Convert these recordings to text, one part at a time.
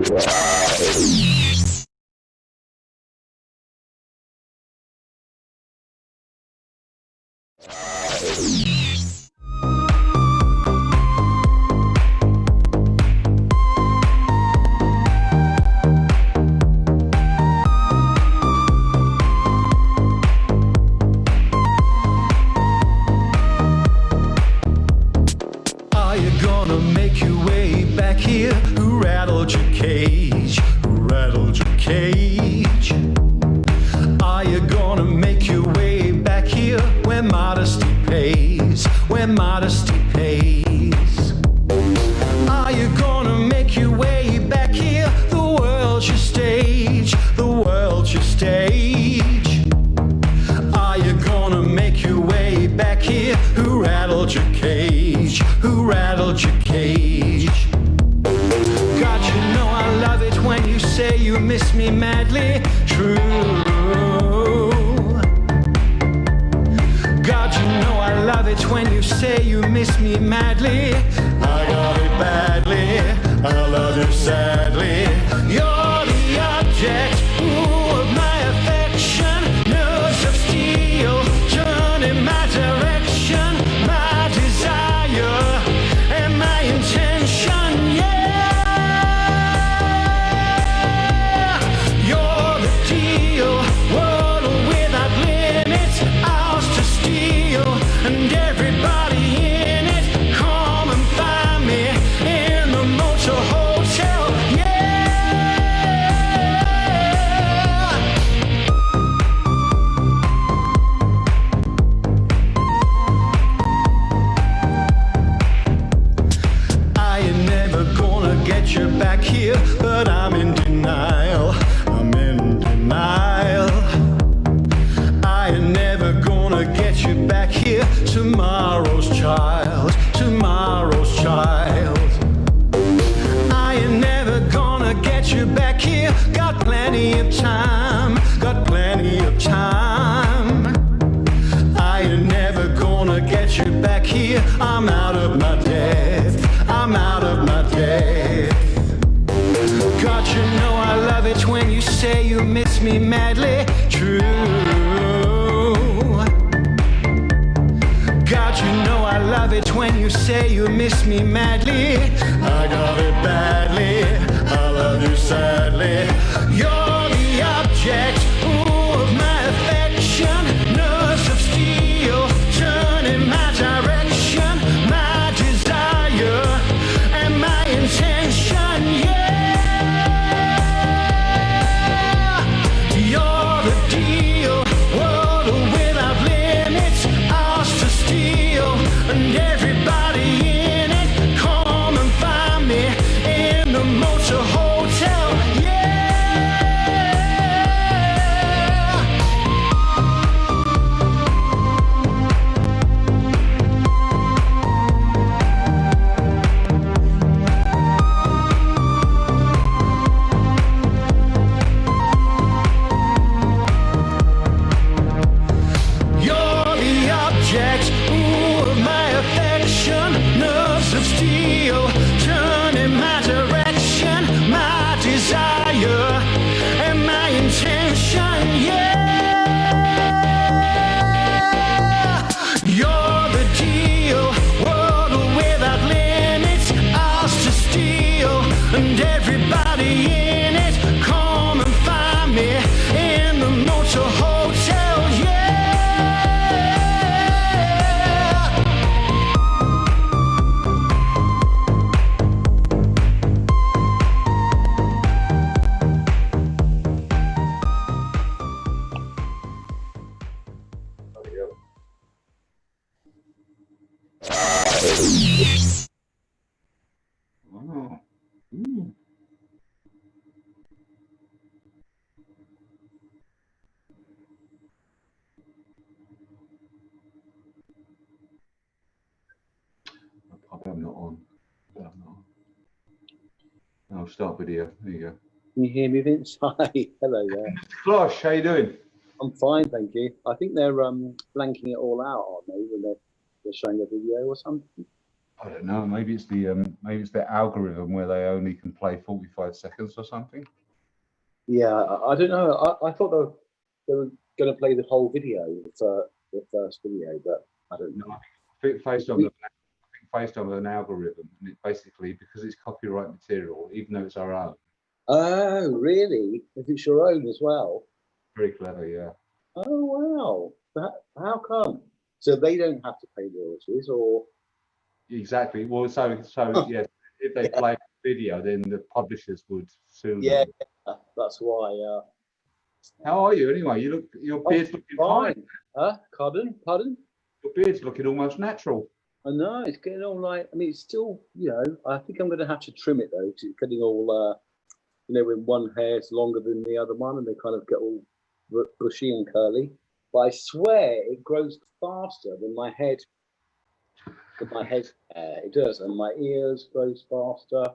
Are you gonna make your way back here? Who rattled your cage? Who rattled your cage? Are you gonna make your way back here where modesty pays? Where modesty pays? Are you gonna make your way back here? The world's your stage. The world's your stage. Are you gonna make your way back here? Who rattled your cage? Who rattled your cage? God, you know I love it when you say you miss me madly. True. God, you know I love it when you say you miss me madly. I got it badly. I love you sadly. You're the object of my affection. Nerves of steel turning my direction. My desire and my intention, yeah. You're the deal, world without limits, ours to steal, and everybody in it. Come and find me in the motor hotel, yeah. I ain't never gonna get you back here, but I'm in denial. I'm in denial. I ain't never gonna get you back here. Tomorrow's child, tomorrow's child. I ain't never gonna get you back here. Got plenty of time, got plenty of time. I ain't never gonna get you back here. I'm out of my depth, I'm out of my depth. God, you know I love it when you say you miss me madly. True. God, you know I love it when you say you miss me madly. I got it badly. I love you sadly. You're the object of my affection. Nerves of steel turning my direction. My desire and my intention, yeah. You're the deal, world without limits, ours to steal, and everybody in it. Come and find me in the motor hotel, yeah. You're the object of my affection. Nerves of steel turning my direction. My desire and my intention, yeah. You're the deal, world without limits, ours to steal, and everybody in it. Come and find me in the motor hotel, yeah. Oh. Mm. I'm not on. I'm not on. I'll start video. There you go. Can you hear me, Vince? Hi, hello there. Clarke, how you doing? I'm fine, thank you. I think they're blanking it all out, aren't they? When they're showing a video or something. I don't know. Maybe it's the algorithm where they only can play 45 seconds or something. Yeah, I don't know. I thought they were going to play the whole video, the first video, but I don't know. No, I think FaceTime with an algorithm, and it basically, because it's copyright material, even though it's our own. Oh, really? If it's your own as well? Very clever, yeah. Oh, wow. How come? So they don't have to pay royalties, or? Exactly. Well, so yeah. If they Yeah, play video, then the publishers would sue yeah, them. that's why. How are you anyway? Your Oh, beard's looking fine. fine. Huh? Pardon? Your beard's looking almost natural. I know it's getting all like. I mean, it's still, I think I'm going to have to trim it though, because it's getting all, when one hair's longer than the other one, and they kind of get all bushy and curly. But I swear it grows faster than my head. It does, and my ears grows faster.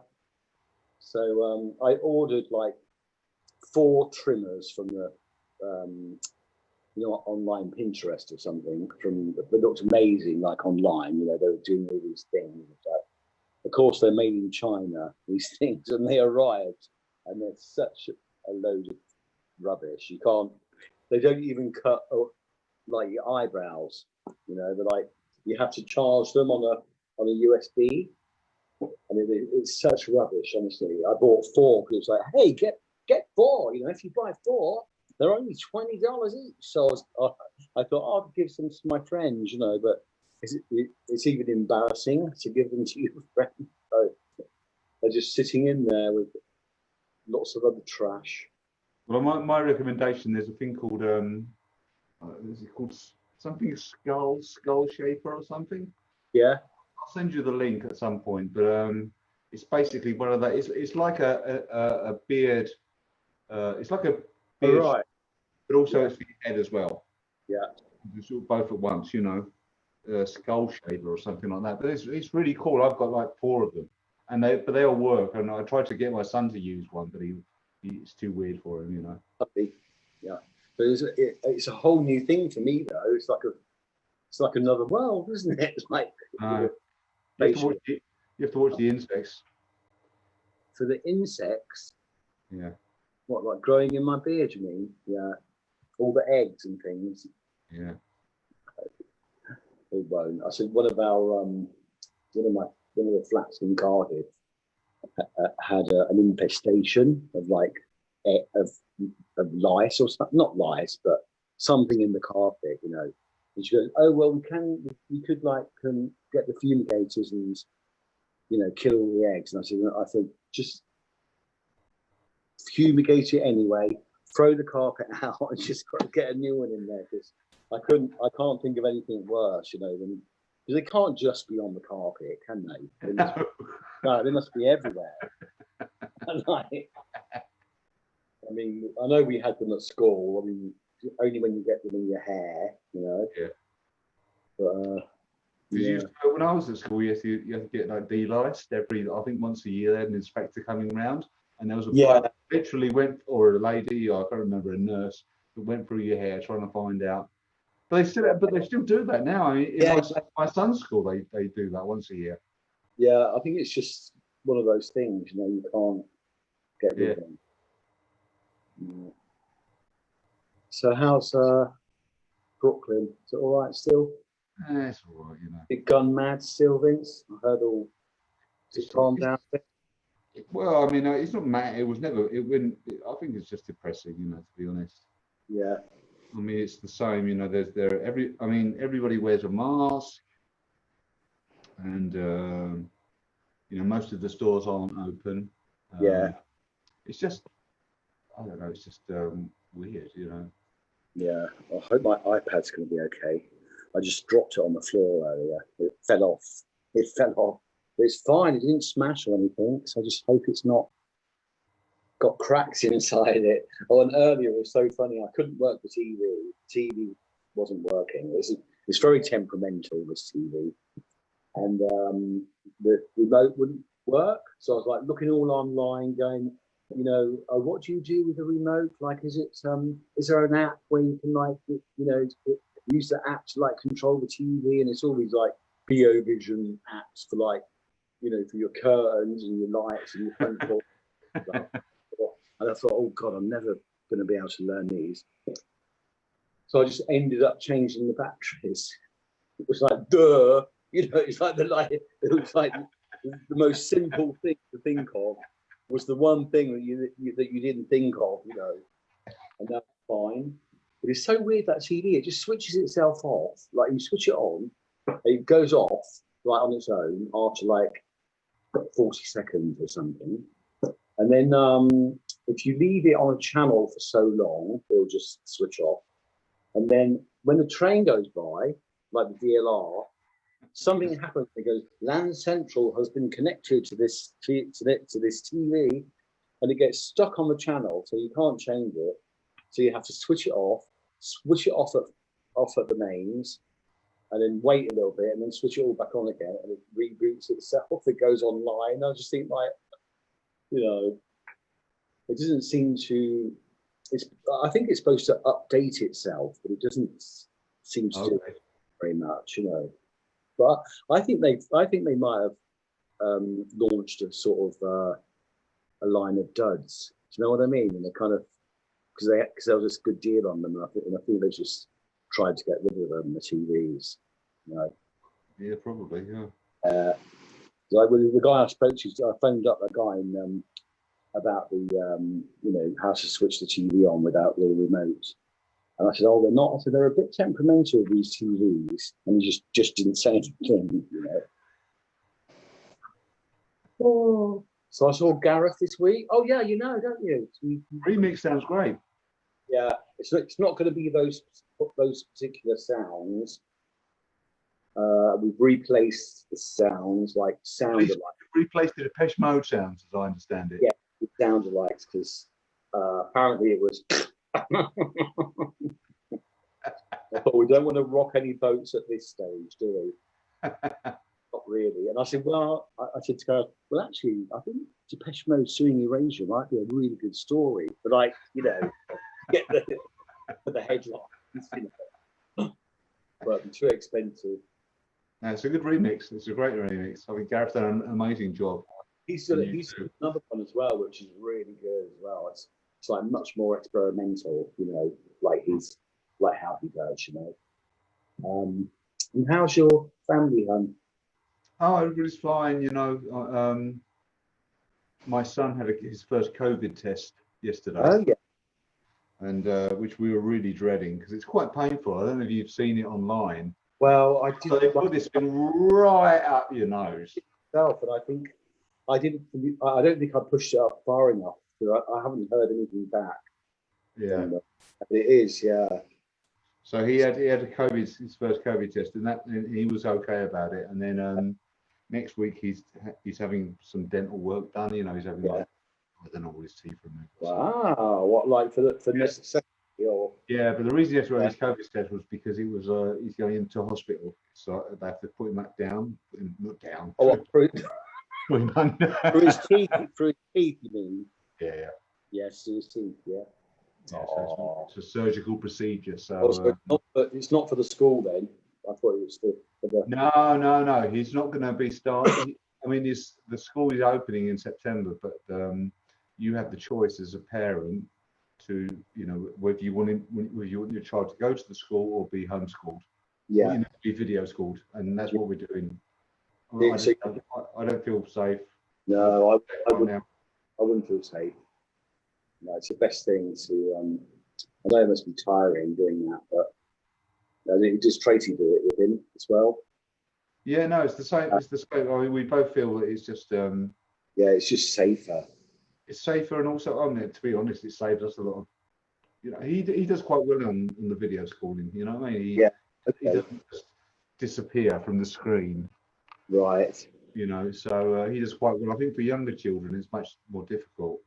So I ordered like 4 trimmers from the online Pinterest or something. They looked amazing, like online. They were doing all these things. Of course, they're made in China. These things, and they arrived, and they're such a load of rubbish. You can't. They don't even cut like your eyebrows. They're like, you have to charge them on a USB. I mean, it's such rubbish. Honestly, I bought 4 because it's like, hey, get 4. If you buy 4, they're only $20 each. So I thought, I'll give some to my friends, but it's even embarrassing to give them to your friends. So they're just sitting in there with lots of other trash. Well, my recommendation, there's a thing called is it called something skull shaper or something? Yeah. I'll send you the link at some point, but it's basically one of that. It's like a beard. It's like a beard, Right. but also it's for your head as well. Yeah. It's both at once, skull shaper or something like that. But it's really cool. I've got like 4 of them, and they all work. And I tried to get my son to use one, but it's too weird for him, Yeah. But it's a whole new thing for me though. It's like another world, isn't it? It's like you have to watch the insects. For the insects. Yeah. What, like growing in my beard? You mean? Yeah. All the eggs and things. Yeah. It won't. I said one of the flats in Cardiff had an infestation of of lice or something. Not lice, but something in the carpet. And she goes, "Oh well, we could get the fumigators and kill all the eggs." And I said, just fumigate it anyway. Throw the carpet out and just get a new one in there, because I can't think of anything worse, because they can't just be on the carpet, can they? They must be everywhere. I mean, I know we had them at school. I mean, only when you get them in your hair, Yeah. But yeah. When I was at school, you had to get like deliced I think once a year. They had an inspector coming round, and there was a bloke literally or a lady, or I can't remember, a nurse that went through your hair trying to find out. But they still do that now. I mean, in my son's school, they do that once a year. Yeah, I think it's just one of those things, you can't get rid of them. Yeah. So how's Brooklyn? Is it all right still? It's all right, Bit gun mad still, Vince? I heard all. Just calm down a bit. Well, I mean, it's not mad. It was never. It wouldn't. I think it's just depressing, to be honest. Yeah. I mean, it's the same. Everybody wears a mask, and most of the stores aren't open. Yeah. It's just, I don't know. It's just weird, Yeah. I hope my iPad's going to be okay. I just dropped it on the floor earlier. It fell off. But it's fine. It didn't smash or anything. So I just hope it's not got cracks inside it. Oh, and earlier it was so funny. I couldn't work the TV. The TV wasn't working. It's very temperamental, this TV. And the remote wouldn't work. So I was like looking all online, going, what do you do with the remote? Like, is there an app where you can use the app to control the TV? And it's always like PO Vision apps for like, you know, for your curtains and your lights and your front door. And I thought, oh God, I'm never going to be able to learn these. So I just ended up changing the batteries. It was like, duh, you know, it was like the most simple thing to think of was the one thing that you didn't think of, you know, and that's fine. But it's so weird, that TV, it just switches itself off. Like you switch it on, it goes off like on its own after like 40 seconds or something. And then if you leave it on a channel for so long, it'll just switch off. And then when the train goes by, like the DLR, something happens. It goes, Land Central has been connected to this TV, and it gets stuck on the channel, so you can't change it. So you have to switch it off at the mains, and then wait a little bit, and then switch it all back on again, and it reboots itself. It goes online. I just think, like, you know, it doesn't seem to. I think it's supposed to update itself, but it doesn't seem to do it very much, you know. But I think they might have launched a sort of a line of duds. Do you know what I mean? And they kind of because there was a good deal on them, and I think they just tried to get rid of them, the TVs. You know. Yeah, probably. Yeah. Like with the guy I spoke to, I phoned up a guy in, about the you know, how to switch the TV on without the remote. And I said, oh, they're not. I said, they're a bit temperamental, these TVs. And he just didn't say anything, you know. Oh. So I saw Gareth this week. Oh, yeah, you know, don't you? Remix sounds great. Yeah, it's not going to be those particular sounds. We've replaced the sounds, like sound alike. Replaced the Depeche Mode sounds, as I understand it. Yeah, with sound alikes, because apparently it was... But we don't want to rock any boats at this stage, do we? Not really. And I said, well, I said to her, well, actually, I think Depeche Mode suing Erasure might be a really good story. But like, you know, get the headlines, you know. But it's too expensive. No, it's a good remix. It's a great remix. I mean, Gareth's done an amazing job. He's got another one as well, which is really good as well. It's like much more experimental, you know, like how he does, you know. And how's your family, hon? Oh, everybody's fine. You know, my son had his first COVID test yesterday. Oh yeah. And which we were really dreading because it's quite painful. I don't know if you've seen it online. Well, I did. So they put this thing right up your nose. Myself, and I think I didn't. I don't think I pushed it up far enough. I haven't heard anything back. Yeah, and it is. Yeah. So he had his first COVID test, and he was okay about it. And then next week he's having some dental work done. You know, he's having like, I don't know, all his teeth removed. Wow, what, like for necessity or? Yeah, but the reason he had to have his COVID test was because he was he's going into hospital, so they have to put him back down, put him not down. Oh, what, put him under. Through his teeth, you mean? Yeah, yeah. Yes, through his teeth, yeah. Yeah, so it's a surgical procedure. So it's not for the school then. I thought it was for the. No. He's not going to be starting. I mean, the school is opening in September, but you have the choice as a parent to, you know, whether you want your child to go to the school or be homeschooled. Yeah. Or, you know, be video schooled, and that's what we're doing. I don't feel safe. No, I wouldn't feel safe. No, it's the best thing to. I know it must be tiring doing that, but does Tracy do it with him as well? Yeah, no, it's the same. It's the same. I mean, we both feel that it's just. Yeah, it's just safer. It's safer, and also, I mean, to be honest, it saves us a lot of. You know, he does quite well on the video schooling. You know what I mean? He doesn't just disappear from the screen. Right. You know, so he does quite well. I think for younger children, it's much more difficult.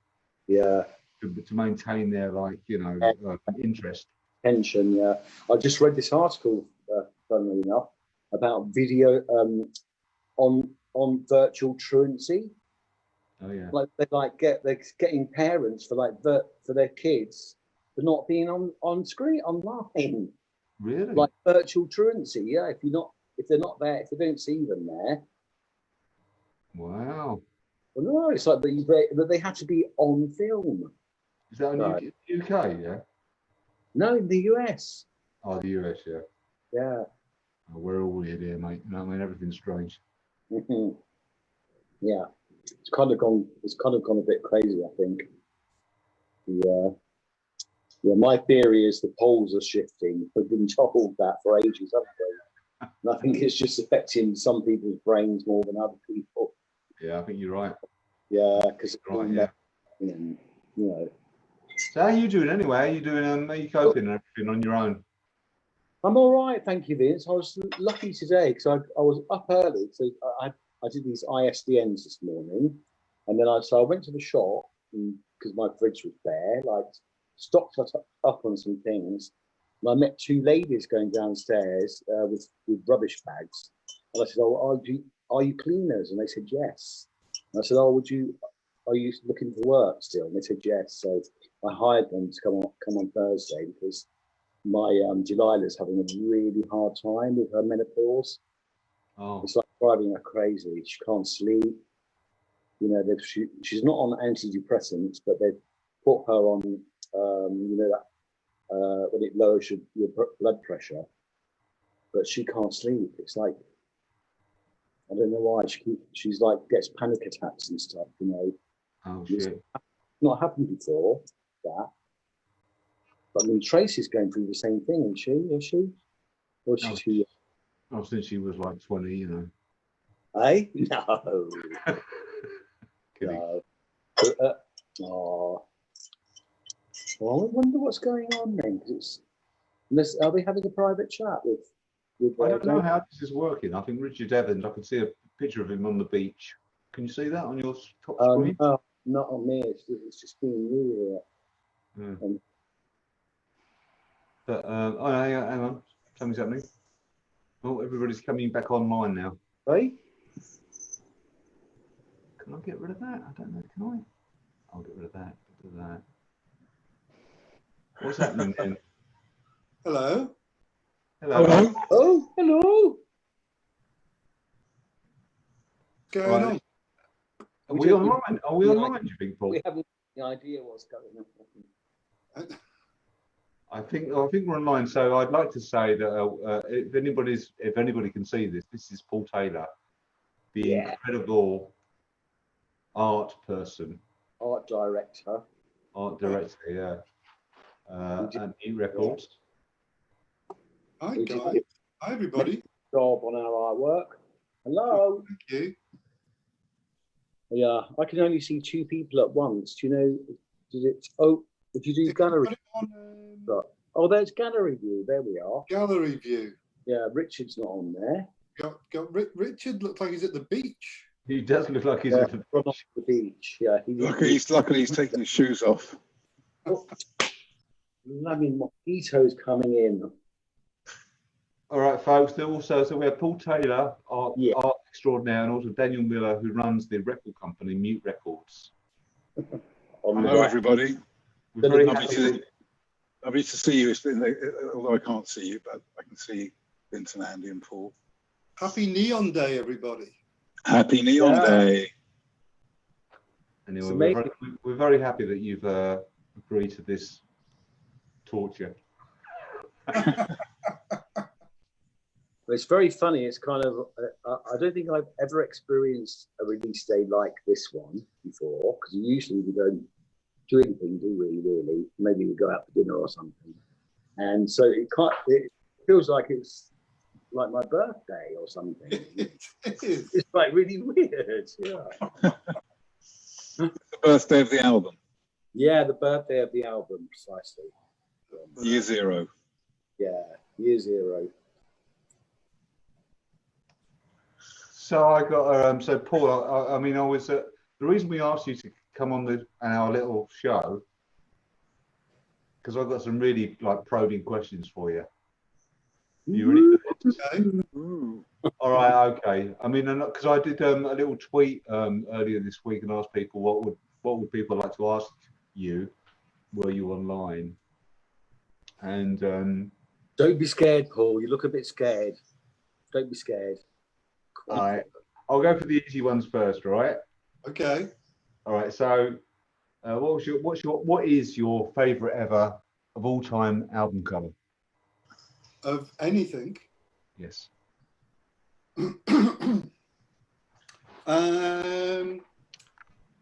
Yeah. To maintain their, like, you know, interest. Attention. Yeah. I just read this article, funnily enough, about video on virtual truancy. Oh yeah. Like they're getting parents for their kids for not being on screen online. Really? Like virtual truancy. Yeah. if they're not there, if they don't see them there. Wow. Well, no, it's like that they had to be on film. Is that in UK? Yeah. No, in the US. Oh, the US, yeah. Yeah. Oh, we're all weird here, mate. You know what I mean? Everything's strange. Yeah. It's kind of gone a bit crazy, I think. Yeah, my theory is the poles are shifting. We've been told that for ages, haven't we? And I think it's just affecting some people's brains more than other people. Yeah, I think you're right. Yeah, because Right, yeah. You know. So how are you doing anyway? How are you doing? Are you coping and everything on your own? I'm all right, thank you, Vince. I was lucky today because I was up early. So I did these ISDNs this morning, and then I went to the shop because my fridge was bare. Like stocked up on some things, and I met two ladies going downstairs with rubbish bags, and I said, "Oh, are you cleaners?" And they said yes. And I said, "Oh, are you looking for work still?" And they said yes. So I hired them to come on Thursday because my Delilah's having a really hard time with her menopause. Oh. It's like driving her crazy. She can't sleep. You know, she's not on antidepressants, but they've put her on, you know, that when it lowers your blood pressure, but she can't sleep. It's like, I don't know why she's like gets panic attacks and stuff. You know, Oh shit! It's not happened before that. But I mean, Tracy's going through the same thing, isn't she? Is she? Or is she too young? Oh, since she was like 20, you know. Eh? No. Kidding. No. Oh. Well, I wonder what's going on then. Are they having a private chat with I don't know how this is working. I think Richard Evans, I can see a picture of him on the beach. Can you see that on your top screen? No, not on me. It's just being you here. Yeah. But hang on, something's happening. Oh, everybody's coming back online now. Right? Can I get rid of that? I don't know. Can I? I'll get rid of that. Get rid of that. What's happening then? Hello. Hello. Hello. Oh, hello. What's going on? Are we online? Are we online, do you think, Paul? We haven't any idea what's going on. I think we're online. So I'd like to say that if anybody can see this, this is Paul Taylor, the incredible art person, art director, yeah, and Youre Records. Hi guys. Hi everybody. Job on our artwork. Hello. Thank you. Yeah, I can only see two people at once. Do you know? If you do gallery. Oh, there's gallery view. There we are. Gallery view. Yeah, Richard's not on there. Richard looks like he's at the beach. He does look like he's at the beach. Yeah, luckily he's taking his shoes off. Bloody mosquitoes coming in. All right, folks. So we have Paul Taylor, art extraordinaire, and also Daniel Miller, who runs the record company Mute Records. Hello, everybody. We're very happy. Lovely to see you. Although I can't see you, but I can see Vincent, Andy, and Paul. Happy Neon Day, everybody. Happy Neon Day. Anyway, we're very happy that you've agreed to this torture. It's very funny. It's kind of, I don't think I've ever experienced a release day like this one before, because usually we don't do anything, do we, really? Maybe we go out for dinner or something. And so it feels like it's like my birthday or something. It is. It's like really weird. Yeah. The birthday of the album. Yeah, the birthday of the album, precisely. Year zero. Yeah, year zero. So I got so Paul. I mean, I was the reason we asked you to come on our little show because I've got some really probing questions for you. You ready for this? Okay. All right, okay. I mean, because I did a little tweet earlier this week and asked people what would people like to ask you were you online, and don't be scared, Paul. You look a bit scared. Don't be scared. All right. I'll go for the easy ones first, right? Okay. All right. So, what is your favourite ever of all time album cover? Of anything. Yes.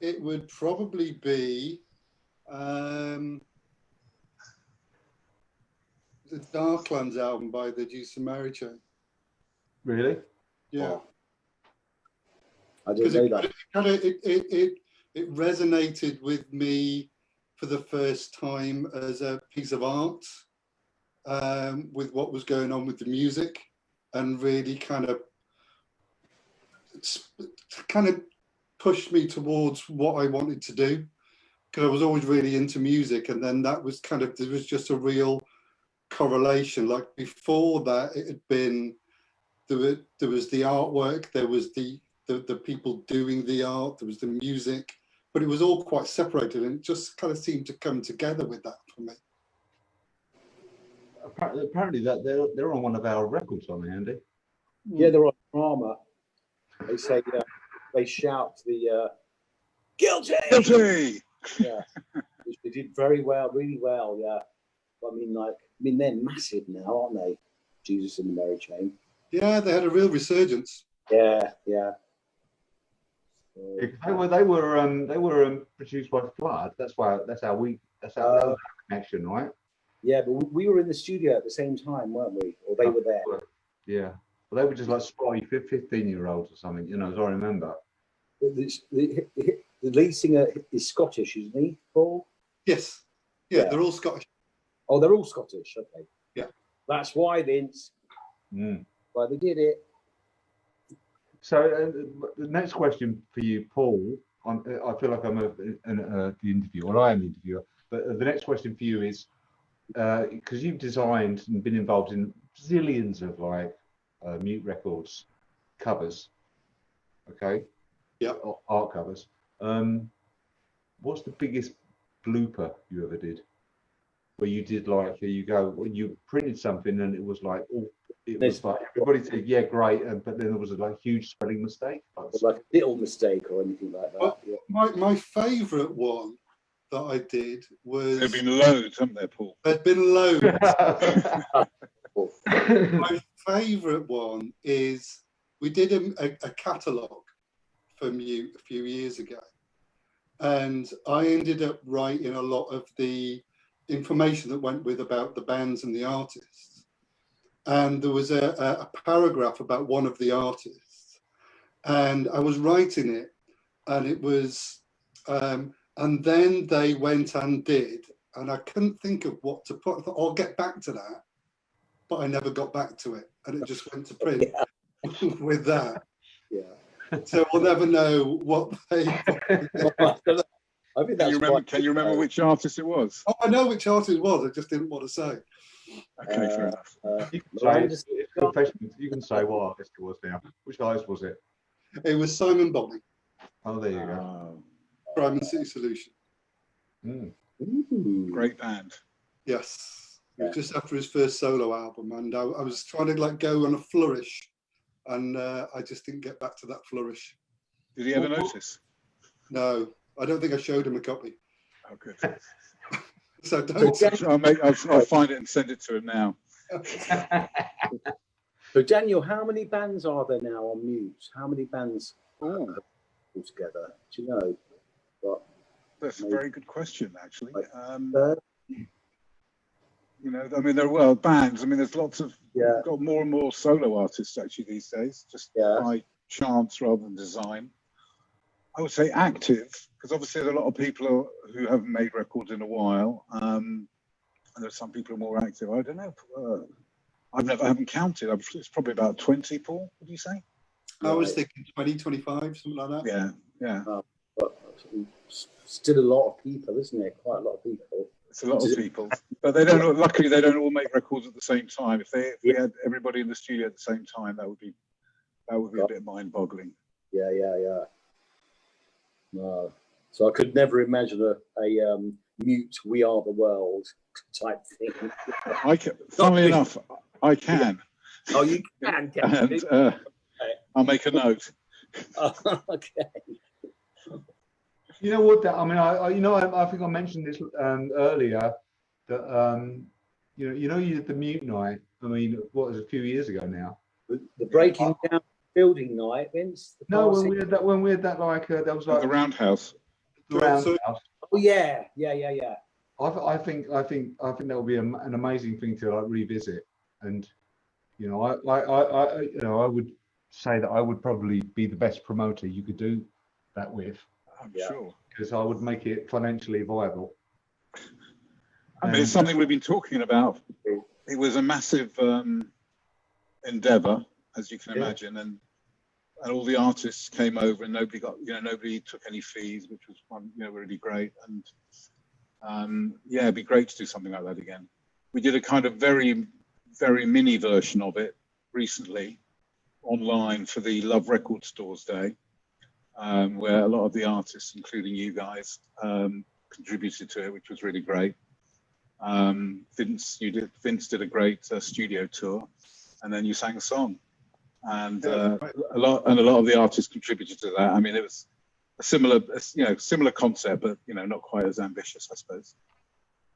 It would probably be the Darklands album by the Juice and Mary Chain. Really? Yeah. Oh, I didn't know that. It resonated with me for the first time as a piece of art, with what was going on with the music, and really kind of pushed me towards what I wanted to do, because I was always really into music, and then that was there was just a real correlation. Like before that, it had been there was the artwork, there was the people doing the art, there was the music, but it was all quite separated, and it just kind of seemed to come together with that for me. Apparently that they're on one of our records, aren't they, Andy? Yeah, they're on drama. They say they shout the guilty. Guilty. Yeah, which they did very well, really well. Yeah, I mean they're massive now, aren't they? Jesus and the Mary Chain. Yeah, they had a real resurgence. Yeah, yeah. They were produced by Flood. That's how that was our connection, right? Yeah, but we were in the studio at the same time, weren't we? Or they were there. Yeah. Well, they were just like spotty 15-year-olds or something, as I remember. The lead singer is Scottish, isn't he, Paul? Yes. Yeah, they're all Scottish. Oh, they're all Scottish. Okay. Yeah. That's why, Vince. Why they did it. So the next question for you, Paul. I feel like I'm the interviewer, or I am the interviewer. But the next question for you is, because you've designed and been involved in zillions of Mute Records covers, okay? Yeah. Art covers. What's the biggest blooper you ever did? Where you did here you go, when you printed something and it was like, everybody said, yeah, great, but then there was a huge spelling mistake. Like a little mistake or anything like that. Well, yeah. My favourite one that I did was... There have been loads, haven't there, Paul? There's been loads. My favourite one is we did a catalogue for Mute a few years ago, and I ended up writing a lot of the information that went with about the bands and the artists. And there was a paragraph about one of the artists, and I was writing it, and it was, and then they went and did, and I couldn't think of what to put. I thought, I'll get back to that, but I never got back to it, and it just went to print with that. Yeah. So we'll never know what they. I think that's Can you remember which artist it was? Oh, I know which artist it was. I just didn't want to say. Okay, fair enough. You can say what artist it was now. Which artist was it? It was Simon Bonney, Oh, there you go. Crime and City Solution. Great band. Yes. It was just after his first solo album, and I was trying to go on a flourish, and I just didn't get back to that flourish. Did he ever notice? No, I don't think I showed him a copy. Oh, good. So don't. I'll find it and send it to him now. So Daniel, how many bands are there now on Mute? How many bands altogether? Do you know? That's a very good question, actually. There are bands. There's lots of. Yeah. We've got more and more solo artists actually these days, just by chance rather than design. I would say active, because obviously there are a lot of people who haven't made records in a while, and there's some people who are more active. I don't know. I haven't counted. It's probably about 20, Paul. What do you say? I was thinking 20, 25, something like that. Yeah. But still a lot of people, isn't it? Quite a lot of people. It's a lot of people, but they don't. Luckily, they don't all make records at the same time. If we had everybody in the studio at the same time, that would be a bit mind-boggling. Yeah. No. So I could never imagine a Mute "We Are the World" type thing. Funnily enough, I can. Oh, you can. And I'll make a note. Oh, okay. You know what? I mean, I think I mentioned this earlier. That you did the mute night. I mean, what was it, a few years ago now? The breaking down building night, Vince. No, when we had that, like that was like the Roundhouse. the Roundhouse. Oh yeah. I think that would be an amazing thing to like revisit, and I would say that I would probably be the best promoter you could do that with. I'm sure, because I would make it financially viable. I mean, it's something we've been talking about. It was a massive endeavour, as you can imagine, and all the artists came over, and nobody took any fees, which was really great. And it'd be great to do something like that again. We did a kind of very, very mini version of it recently online for the Love Record Stores Day, where a lot of the artists, including you guys, contributed to it, which was really great. Vince did a great studio tour, and then you sang a song, and a lot of the artists contributed to that. I mean, it was a similar concept, but not quite as ambitious, I suppose.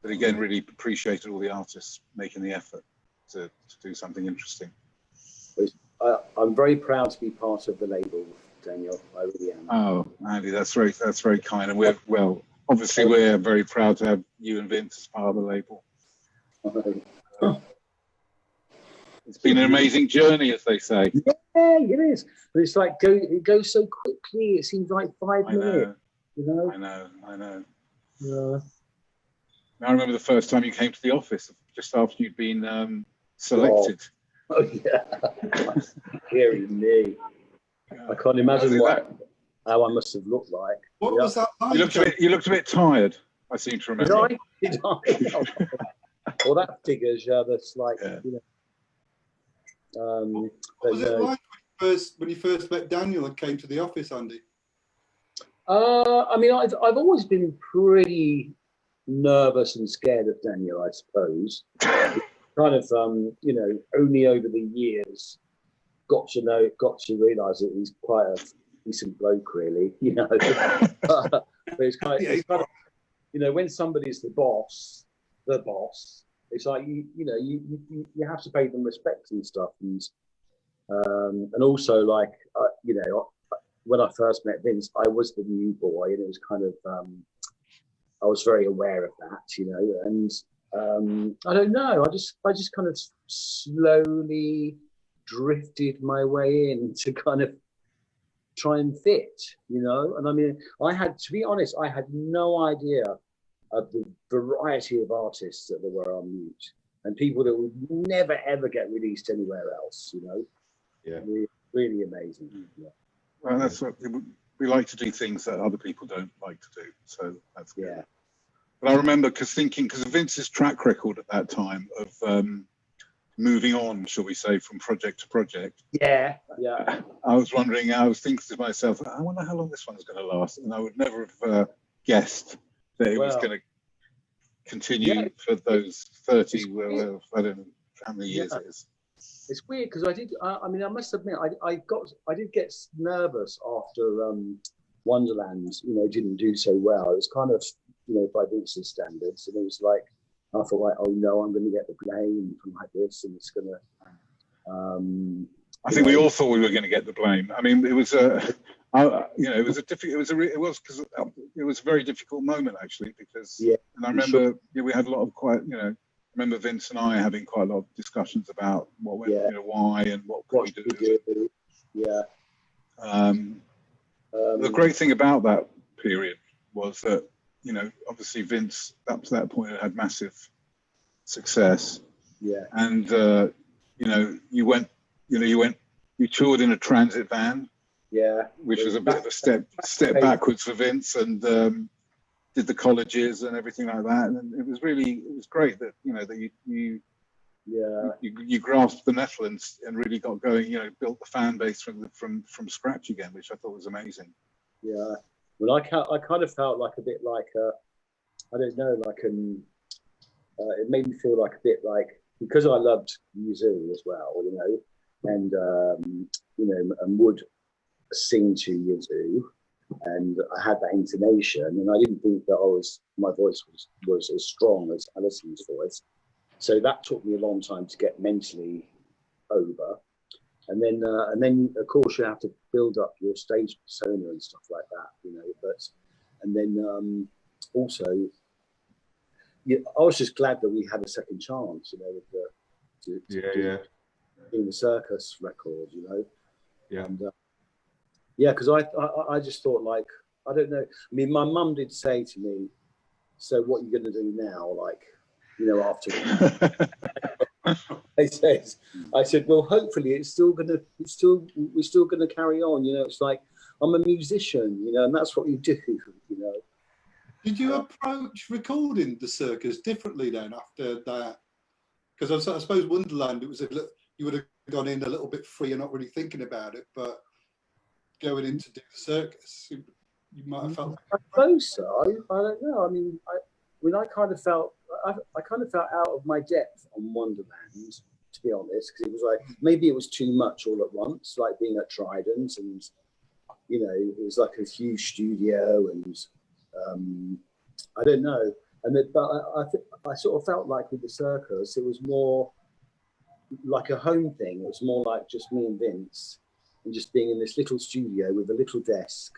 But again, really appreciated all the artists making the effort to do something interesting. I'm very proud to be part of the label, Daniel. I really am. Oh, Andy, that's very kind, and obviously we're very proud to have you and Vince as part of the label. It's been an amazing journey, as they say. Yeah, it is. But it's like it goes so quickly. It seems like 5 minutes. I know. Yeah. I remember the first time you came to the office, just after you'd been selected. Oh yeah. Hearing me. I can't imagine how I must have looked like. What was that like? You looked a bit tired, I seem to remember. Did I? Well, that figures. That's like, What was it like when you first met Daniel and came to the office, Andy? I mean, I've always been pretty nervous and scared of Daniel, I suppose. Kind of, only over the years got to realise that he's quite a decent bloke, really. But it's kind of, when somebody's the boss, it's like you have to pay them respect and stuff, and also like when I first met Vince, I was the new boy, and it was kind of I was very aware of that, and I don't know, I just kind of slowly drifted my way in to kind of try and fit, and I mean, to be honest, I had no idea of the variety of artists that there were on Mute, and people that would never ever get released anywhere else, Yeah. Really, really amazing. Yeah. Well, that's what we like to do, things that other people don't like to do, so that's good. Yeah. But I remember because of Vince's track record at that time of moving on, shall we say, from project to project. Yeah. I was thinking to myself, I wonder how long this one's going to last, and I would never have guessed that it was going to continue for those 30, I don't know how many years it is. It's weird because I mean, I must admit, I did get nervous after Wonderland, didn't do so well. It was kind of, by Vince's standards, and it was like, I thought, like, oh no, I'm going to get the blame from like this, and it's going to. I think we all thought we were going to get the blame. I mean, it was it was a very difficult moment actually, because and I remember we had a lot of I remember Vince and I having quite a lot of discussions about what went, why and what could we do. Yeah. The great thing about that period was that obviously Vince up to that point had massive success. Yeah. And you toured in a transit van. Yeah. Which was a bit of a step backwards for Vince, and did the colleges and everything like that, and it was great that that you grasped the nettle and really got going, built the fan base from scratch again, which I thought was amazing. Yeah. Well, I kind of felt like a bit like I don't know, like it made me feel like a bit like because I loved Youre as well, you know, and you know, and would sing to Youre, and I had that intonation, and I didn't think that my voice was as strong as Alison's voice. So that took me a long time to get mentally over. And then of course you have to build up your stage persona and stuff like that, you know. But and then also, I was just glad that we had a second chance, you know, with doing the circus record, you know. Yeah. And, because I just thought, like, I don't know. I mean, my mum did say to me, "So what are you going to do now?" Like, you know, after. I said, well, hopefully we're still gonna carry on. You know, it's like I'm a musician, you know, and that's what you do, you know. Did you approach recording the circus differently then after that? Because I suppose Wonderland, it was you would have gone in a little bit free and not really thinking about it, but going in to do the circus, you might have felt. I suppose so. I don't know. I mean, I kind of felt out of my depth on Wonderland, to be honest, because it was like, maybe it was too much all at once, like being at Trident, and you know, it was like a huge studio, and I don't know. But I sort of felt like with the circus, it was more like a home thing. It was more like just me and Vince, and just being in this little studio with a little desk,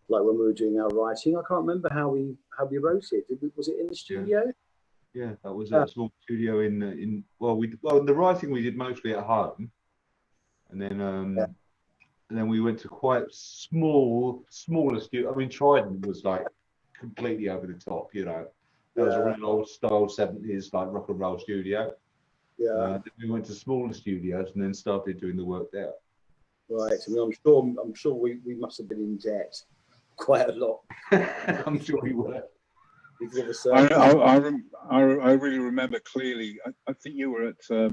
like when we were doing our writing. I can't remember how we wrote it. Was it in the studio? Yeah, that was a small studio in the writing we did mostly at home, and then we went to quite smaller studio. I mean, Trident was like completely over the top, you know. That was a real old style 70s like rock and roll studio. Yeah. Then we went to smaller studios and then started doing the work there. Right. I mean, I'm sure we must have been in debt quite a lot. I'm sure we were. I really remember clearly. I think you were at.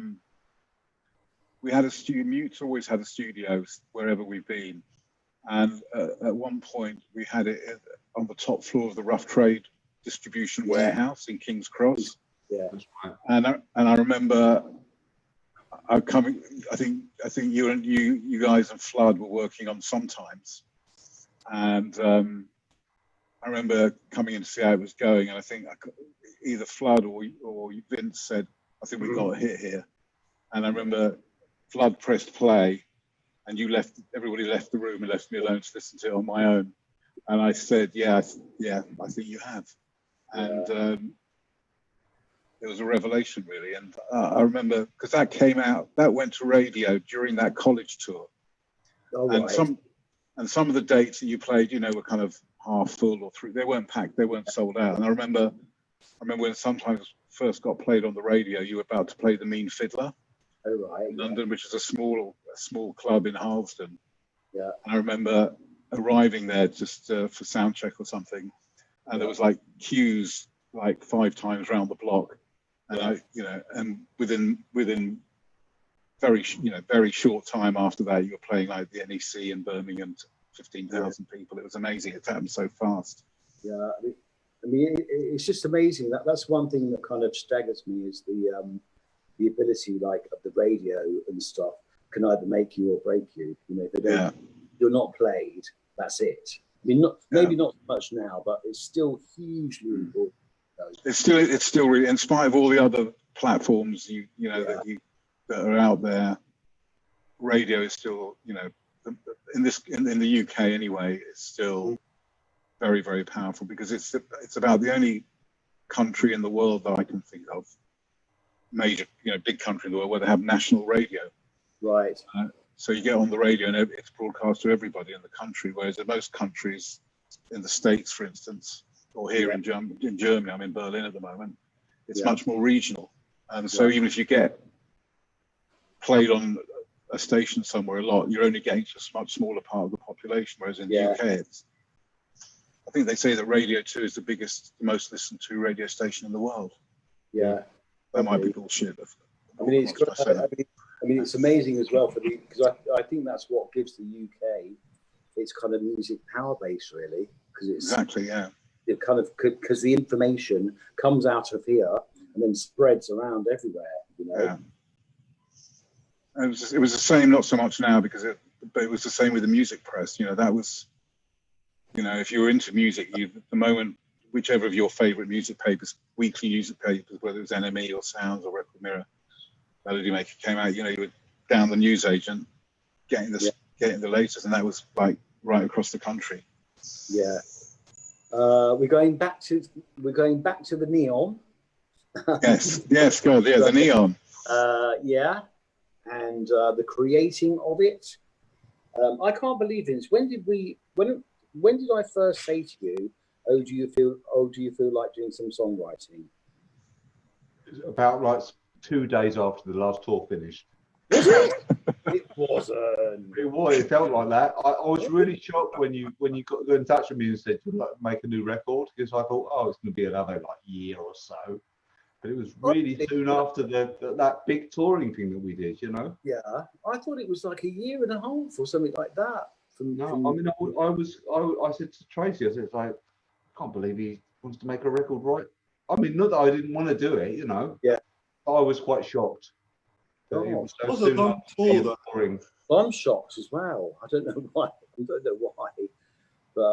We had a studio. Mute's always had a studio wherever we've been, and at one point we had it on the top floor of the Rough Trade distribution warehouse in King's Cross. Yeah. And I remember coming. I think you guys and Flood were working on Sometimes, and I remember coming in to see how it was going, and I think either Flood or Vince said, "I think we've got a hit here." And I remember Flood pressed play, and everybody left the room and left me alone to listen to it on my own. And I said, "Yeah, I think you have." And it was a revelation, really. And I remember because that went to radio during that college tour. Oh, and right. some of the dates that you played, you know, were kind of half full or through. They weren't packed. They weren't sold out. And I remember when Sometimes first got played on the radio, you were about to play the Mean Fiddler. Oh, right. In London, which is a small club in Harlesden. Yeah. And I remember arriving there just for sound check or something, and there was like queues like 5 times round the block, and and within very short time after that, you were playing like the NEC in Birmingham to 15,000 people. It was amazing. It's happened so fast. Yeah, I mean, it's just amazing. That's one thing that kind of staggers me is the ability, like, of the radio and stuff can either make you or break you. You know, if they don't, you're not played, that's it. I mean, maybe not much now, but it's still hugely important. It's still really, in spite of all the other platforms that are out there, radio is still, you know, in the UK anyway, it's still very, very powerful, because it's about the only country in the world that I can think of, major, big country in the world, where they have national radio. Right. So you get on the radio and it's broadcast to everybody in the country, whereas in most countries, in the States, for instance, or here in Germany, I'm in Berlin at the moment, it's much more regional. And so even if you get played on a station somewhere a lot, you're only getting to a much smaller part of the population, whereas in the UK, I think they say that Radio 2 is the most listened to radio station in the world. Yeah. That might be bullshit. I mean, it's amazing as well because I think that's what gives the UK its kind of music power base, really, because it's exactly it kind of because the information comes out of here and then spreads around everywhere. you know. Yeah. It was the same, not so much now, but it was the same with the music press. You know, that was, you know, if you were into music, the moment whichever of your favourite music papers, weekly music papers, whether it was NME or Sounds or Record Mirror, Melody Maker came out, you know, you were down the newsagent getting the latest, and that was like right across the country. Yeah. We're going back to the neon. Yes, God, yeah, the neon. Yeah, and the creating of it. I can't believe this. When did I first say to you, do you feel like doing some songwriting? It was about like 2 days after the last tour finished. Was it? It wasn't. It was. It felt like that. I was really shocked when you got in touch with me and said you'd like to make a new record, because I thought, oh, it's going to be another like year or so. But it was really soon after that big touring thing that we did, you know. Yeah, I thought it was like a year and a half or something like that. I mean, I said to Tracy, I said, like, I can't believe he wants to make a record, right? I mean, not that I didn't want to do it, you know. Yeah. I was quite shocked. It was so was a soon long after tour, the though. touring. I'm shocked as well. I don't know why. But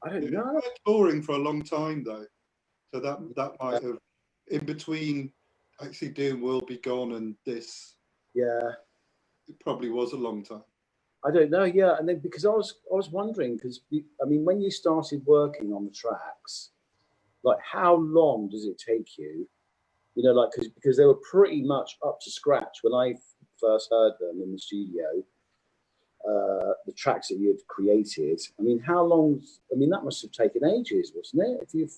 I don't know. We were touring for a long time though, so that might have, in between actually doing Will Be Gone and this. Yeah. It probably was a long time. I don't know. Yeah, and then because I was wondering, because I mean, when you started working on the tracks, like how long does it take you? You know, like because they were pretty much up to scratch when I first heard them in the studio. The tracks that you had created. I mean, how long? I mean, that must have taken ages, wasn't it?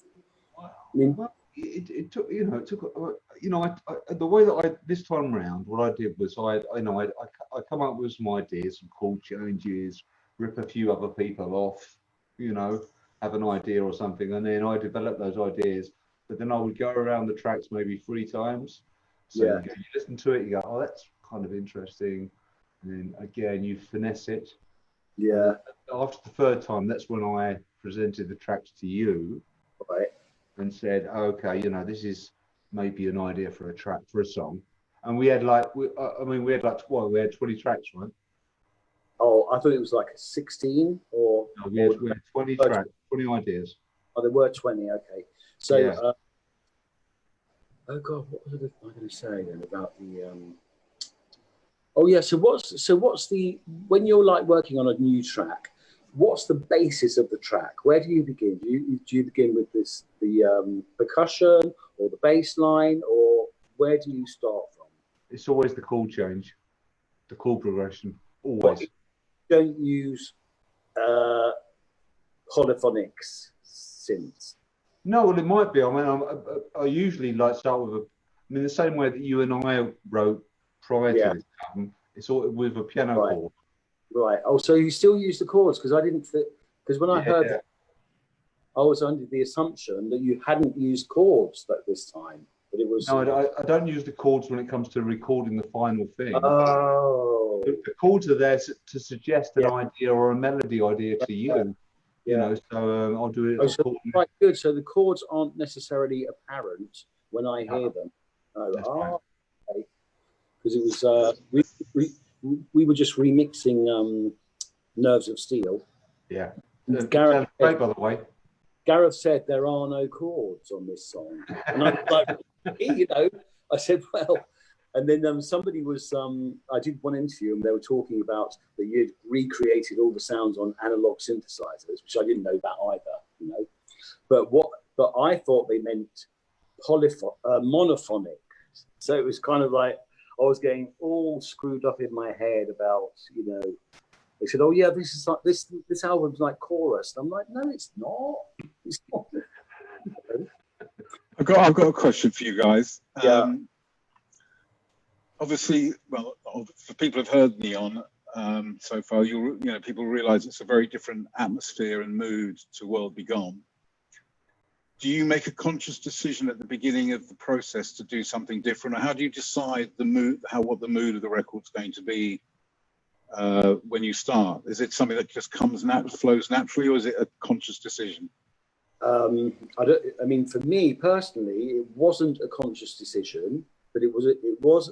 It took, you know, the way that this time round, what I did was I come up with some ideas, some chord changes, rip a few other people off, you know, have an idea or something, and then I developed those ideas. But then I would go around the tracks maybe 3 times. So Yeah. you listen to it, you go, oh, that's kind of interesting. And then again, you finesse it. Yeah. After the 3rd time, that's when I presented the tracks to you. Right. And said, okay, you know, this is maybe an idea for a song. And we had like, we had 20 tracks, right? Oh, I thought it was like 16 or. No, we had 20 tracks, 20 ideas. Oh, there were 20. Okay. So, yeah. Oh God, what was I going to say then about the? Oh yeah. So what's the, when you're like working on a new track, what's the basis of the track? Where do you begin? Do you begin with the percussion or the bass line, or where do you start from? It's always the chord change, the chord progression. Always. You don't use polyphonics synths. No, well, it might be. I mean, I usually like start with the same way that you and I wrote prior to this album. It's all with a piano chord. Right. Oh, so you still use the chords? Because I didn't fit. Because when I heard that, I was under the assumption that you hadn't used chords at this time. But it was. No, I don't use the chords when it comes to recording the final thing. Oh. The chords are there to suggest an idea or a melody idea to you. You know, so I'll do it. Oh, so quite good. So the chords aren't necessarily apparent when I hear them. Oh, okay. Because it was we were just remixing Nerves of Steel. Yeah. Gareth, great, by the way. Gareth said there are no chords on this song, and I was like, you know, I said, well, and then somebody was I did one interview and they were talking about that you'd recreated all the sounds on analog synthesizers, which I didn't know that either, you know. But I thought they meant monophonic. So it was kind of like I was getting all screwed up in my head about, you know, they said, oh yeah, this is like this album's like chorus. And I'm like, no, it's not. It's not. I've got a question for you guys. Yeah. Obviously, well, for people who've heard Neon so far, people realise it's a very different atmosphere and mood to World Be Gone. Do you make a conscious decision at the beginning of the process to do something different, or how do you decide what the mood of the record's going to be when you start? Is it something that just flows naturally, or is it a conscious decision? I mean, for me personally, it wasn't a conscious decision. but it was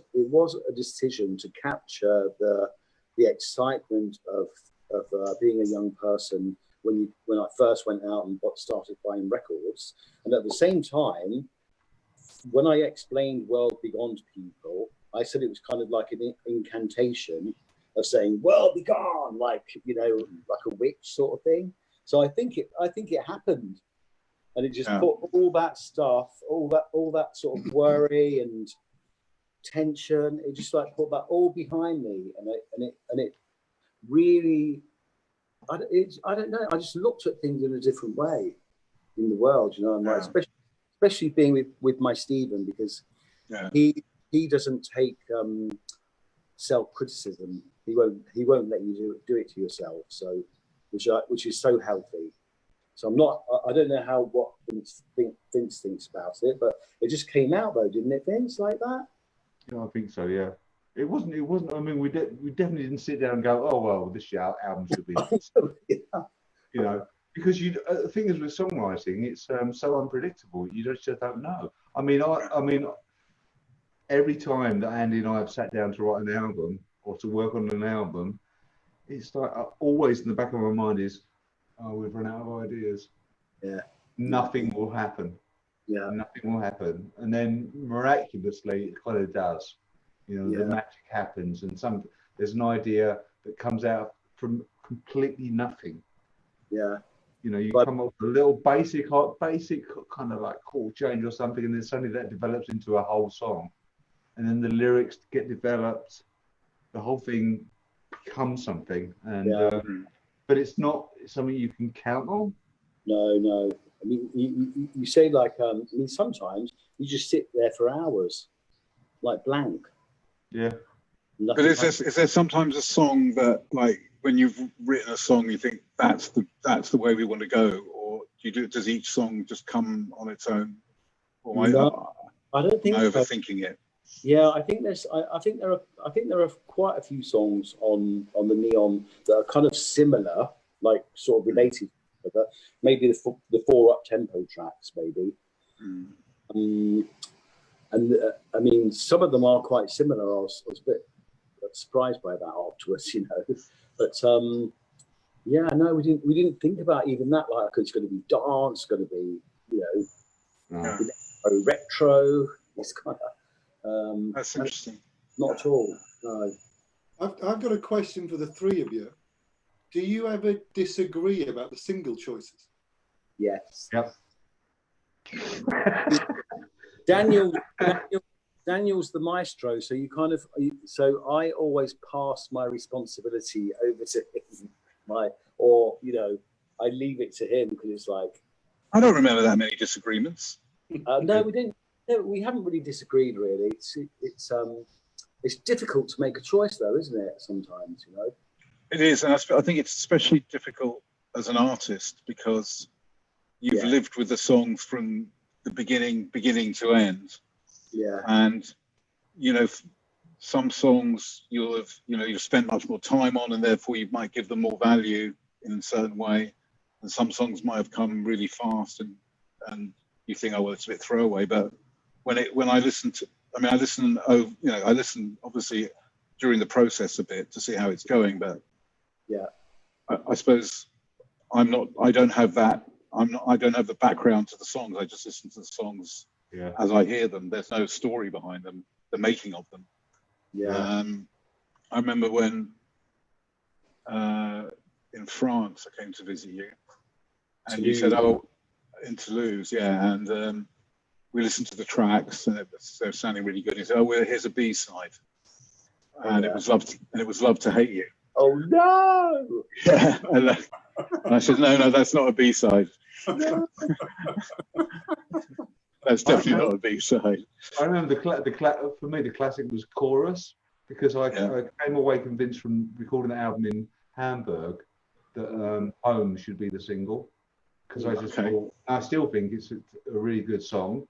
a decision to capture the excitement of being a young person when I first went out and started buying records, and at the same time, when I explained World Begone to people, I said it was kind of like an incantation of saying "World Begone," like, you know, like a witch sort of thing. So I think it happened, and it just put all that stuff, all that sort of worry and tension. It just like put that all behind me, and it really, I don't know. I just looked at things in a different way in the world, you know. And like, especially being with my Stephen, because he doesn't take self-criticism. He won't let you do it to yourself. So, which is so healthy. So I don't know what Vince thinks about it, but it just came out though, didn't it, Vince? Like that? Yeah, I think so. Yeah, it wasn't. I mean, we definitely didn't sit down and go, "Oh well, this album should be," you know, because the thing is with songwriting, it's so unpredictable. You just don't know. I mean, every time that Andy and I have sat down to write an album or to work on an album, it's like always in the back of my mind is, "Oh, we've run out of ideas. Yeah, nothing will happen. Yeah, nothing will happen." And then miraculously, it kind of does. You know, the magic happens, and there's an idea that comes out from completely nothing. Yeah. You know, you come up with a little basic kind of like chord change or something, and then suddenly that develops into a whole song, and then the lyrics get developed. The whole thing becomes something, and but it's not something you can count on. No. I mean, you say like, I mean, sometimes you just sit there for hours, like blank. Yeah. But is there sometimes a song that, like, when you've written a song, you think that's the way we want to go, or does each song just come on its own? Or I don't think I'm overthinking it. Yeah, I think there are quite a few songs on the Neon that are kind of similar, like sort of related, but maybe the 4 up-tempo tracks, maybe. And I mean, some of them are quite similar. I was a bit surprised by that afterwards, you know. But yeah, no, we didn't think about even that. Like, it's going to be dance, going to be, you know, retro. It's kind of that's interesting. Not at all. No. I've got a question for the three of you. Do you ever disagree about the single choices? Yes. Yep. Daniel's the maestro, so so I always pass my responsibility over to him, you know, I leave it to him, because it's like, I don't remember that many disagreements. No, we didn't. No, we haven't really disagreed. Really, it's difficult to make a choice, though, isn't it? Sometimes, you know. It is, and I think it's especially difficult as an artist, because you've lived with the song from the beginning to end. Yeah. And, you know, some songs you've spent much more time on, and therefore you might give them more value in a certain way. And some songs might have come really fast, and you think, oh well, it's a bit throwaway. But when I listen obviously during the process a bit to see how it's going. But I suppose I don't have the background to the songs. I just listen to the songs as I hear them. There's no story behind them, the making of them. I remember when in France I came to visit you, and you said, in Toulouse, and we listened to the tracks, and they're sounding really good. And you said, well, here's a B-side, and it was Love to Hate You. Oh no! Yeah, and I said, no, that's not a B-side. No. That's definitely not a B-side. I remember for me the classic was Chorus, because I came away convinced from recording the album in Hamburg that Home should be the single, because I still think it's a really good song,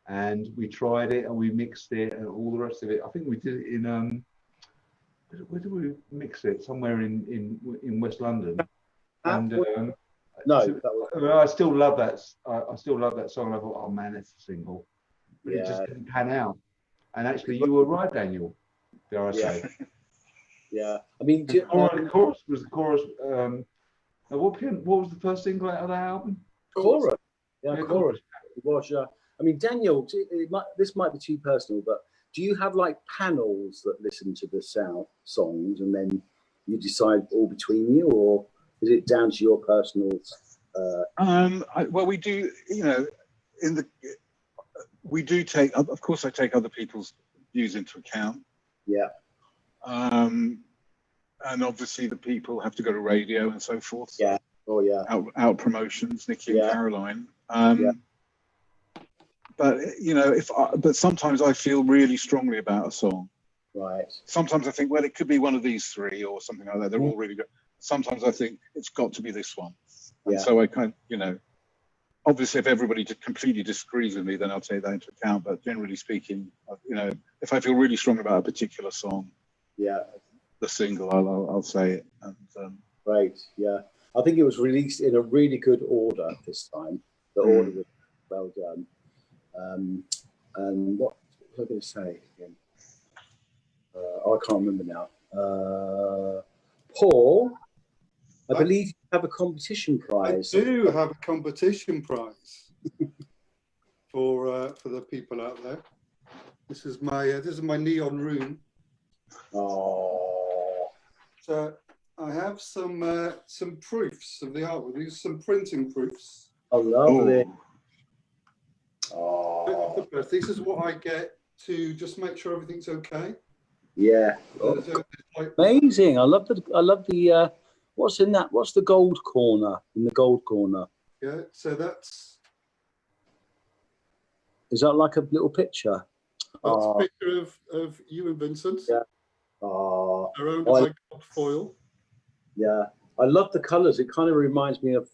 and we tried it and we mixed it and all the rest of it. I think we did it in where did we mix it? Somewhere in West London. And I still love that. I still love that song. I thought, oh man, it's a single, but it just didn't pan out. And actually, you were right, Daniel. Dare I say? Yeah. I mean, The chorus was the chorus. What was the first single out of that album? Chorus. Yeah, Yeah, chorus. It was. I mean, Daniel, this might be too personal, but do you have like panels that listen to the songs and then you decide all between you, or is it down to your personal? Well, we do. You know, we do take. Of course, I take other people's views into account. Yeah. And obviously, the people have to go to radio and so forth. Yeah. Oh, yeah. Out promotions, Nikki and Caroline. Yeah. But you know, but sometimes I feel really strongly about a song. Right. Sometimes I think, well, it could be one of these three or something like that. They're all really good. Sometimes I think it's got to be this one. And so I kind of, you know, obviously if everybody completely disagrees with me, then I'll take that into account. But generally speaking, you know, if I feel really strong about a particular song, the single, I'll say it. And, right. Yeah. I think it was released in a really good order this time. The order was well done. And what was I going to say again? I can't remember now. Paul, I believe you have a competition prize. I do have a competition prize for the people out there. This is my neon room. Oh. So I have some proofs of the artwork. These are some printing proofs. Oh, lovely. Oh. This is what I get to just make sure everything's okay. Yeah. Amazing. I love the what's in that? What's the gold corner? In the gold corner. Yeah, so that's... Is that like a little picture? That's a picture of you and Vincent. Yeah. Oh. Around by gold foil. Yeah. I love the colours. It kind of reminds me of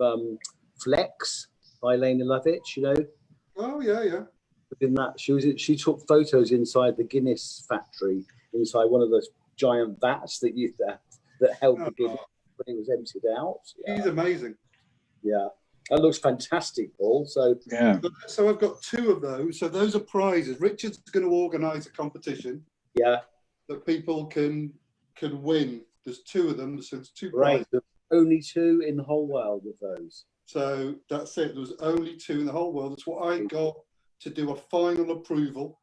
Flex by Lena Lovitch, you know? Oh, yeah. In that, she took photos inside the Guinness factory, inside one of those giant vats that held the Guinness when it was emptied out. Yeah. He's amazing. Yeah, that looks fantastic, Paul. So so I've got two of those. So those are prizes. Richard's going to organise a competition. Yeah, that people can win. There's two of them. So there's two prizes. There's only two in the whole world of those. So that's it. There was only two in the whole world. That's what I got to do a final approval.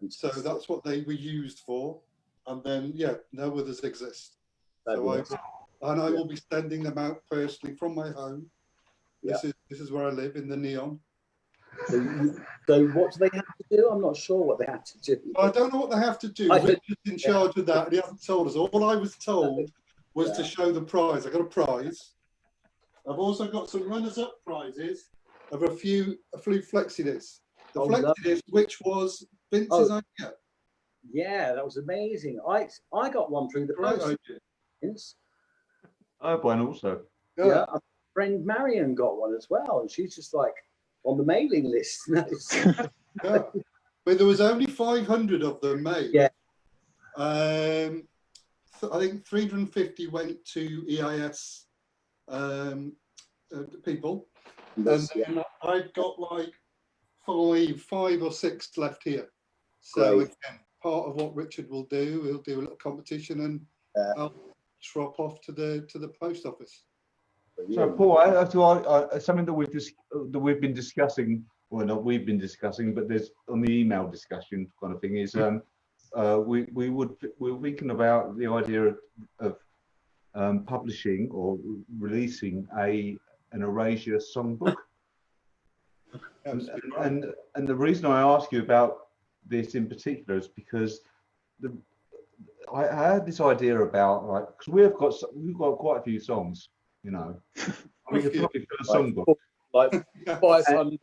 So that's what they were used for. And then, no others exist. So I will be sending them out personally from my home. This is where I live, in the neon. So what do they have to do? I'm not sure what they have to do. I don't know what they have to do. Richard's in charge of that, and he hasn't told us. All I was told was to show the prize. I got a prize. I've also got some runners-up prizes of a few Flexi discs. The Flexi disc, which was Vince's idea. Yeah, that was amazing. I got one through the post. Vince. I have one also. Yeah, a friend Marion got one as well, and she's just like on the mailing list. But there was only 500 of them made. Yeah. I think 350 went to EIS people, and then I've got like five or six left here. So again, part of what Richard will do, he'll do a little competition, and I'll drop off to the post office. So Paul, I have to ask, something that we've been discussing. Well, not we've been discussing, but there's on the email discussion kind of thing is we're thinking about the idea of publishing or releasing an Erasure songbook. And the reason I ask you about this in particular is because I had this idea about, like, because we've got quite a few songs, you know. I mean, probably for a songbook. Like 500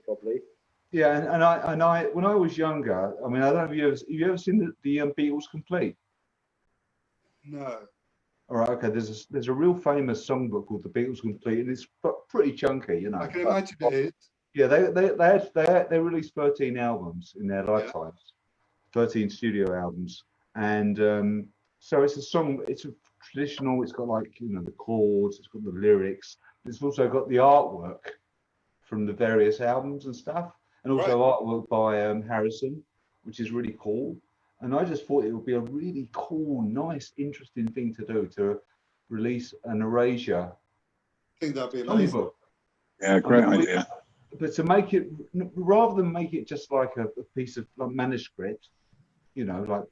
probably. Yeah, and I when I was younger, I mean, I don't know if you ever seen the Beatles Complete? No. All right, okay. There's a real famous songbook called the Beatles Complete, and it's pretty chunky, you know. I can imagine it is. Yeah, they released 13 albums in their lifetimes, 13 studio albums, and so it's a song. It's a traditional. It's got, like, you know, the chords. It's got the lyrics. It's also got the artwork from the various albums and stuff, and also artwork by Harrison. which is really cool. And I just thought it would be a really cool, nice, interesting thing to do, to release an Erasure I think that'd be amazing. songbook. Yeah, great idea. But to make it, rather than make it just like a piece of like manuscript, you know, like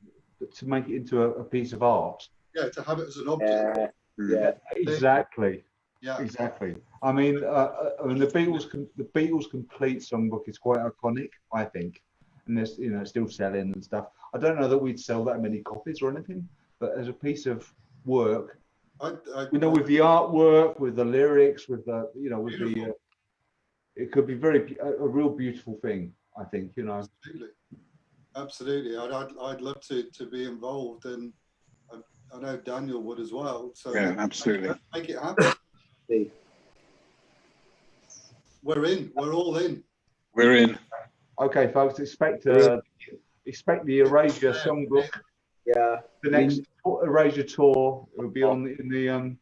to make it into a piece of art. Yeah, to have it as an object. Yeah. Exactly. Yeah. Exactly. I mean, the Beatles complete songbook is quite iconic, I think, and there's, you know, still selling and stuff. I don't know that we'd sell that many copies or anything, but as a piece of work, you know, with the artwork, with the lyrics, with the, you know, with the, it could be a real beautiful thing, I think, you know. Absolutely. I'd love to be involved, and I know Daniel would as well. So yeah, absolutely. Make it happen. We're in. We're all in. We're in. Okay, folks, expect the Erasure songbook. Yeah. The next Erasure tour will be in the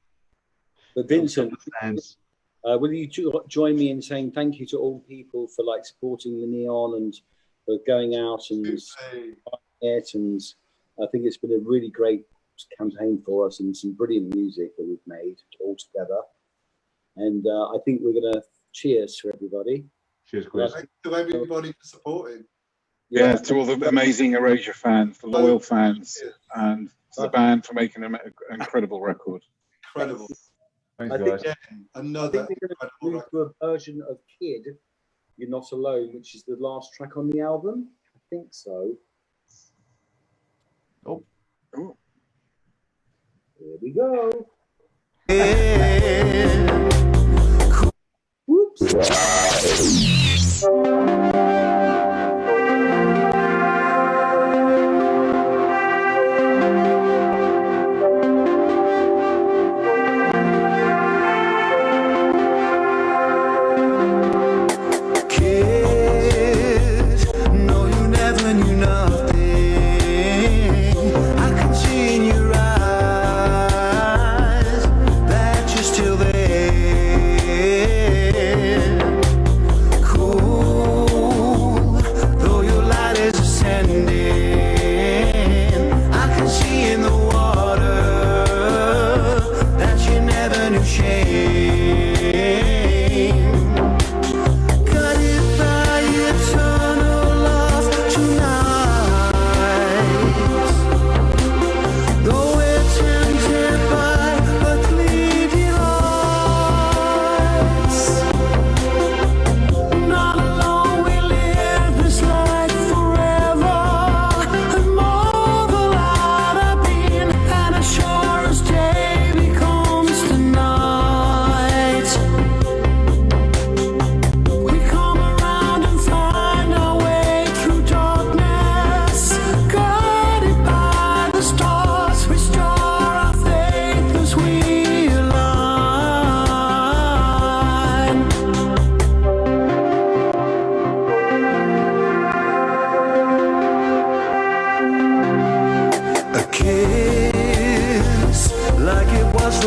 But Vincent, stands. will you join me in saying thank you to all people for like supporting the Neon and for going out and it, and I think it's been a really great campaign for us and some brilliant music that we've made all together. And I think we're going to cheers for everybody. Cheers, Chris. Thanks to everybody for supporting. Yeah, to all the amazing Erasure fans, the loyal fans, and to the band for making an incredible record. Incredible. Thanks, guys. Another we're going to move to a version of Kid, You're Not Alone, which is the last track on the album. I think so. Oh. Here we go.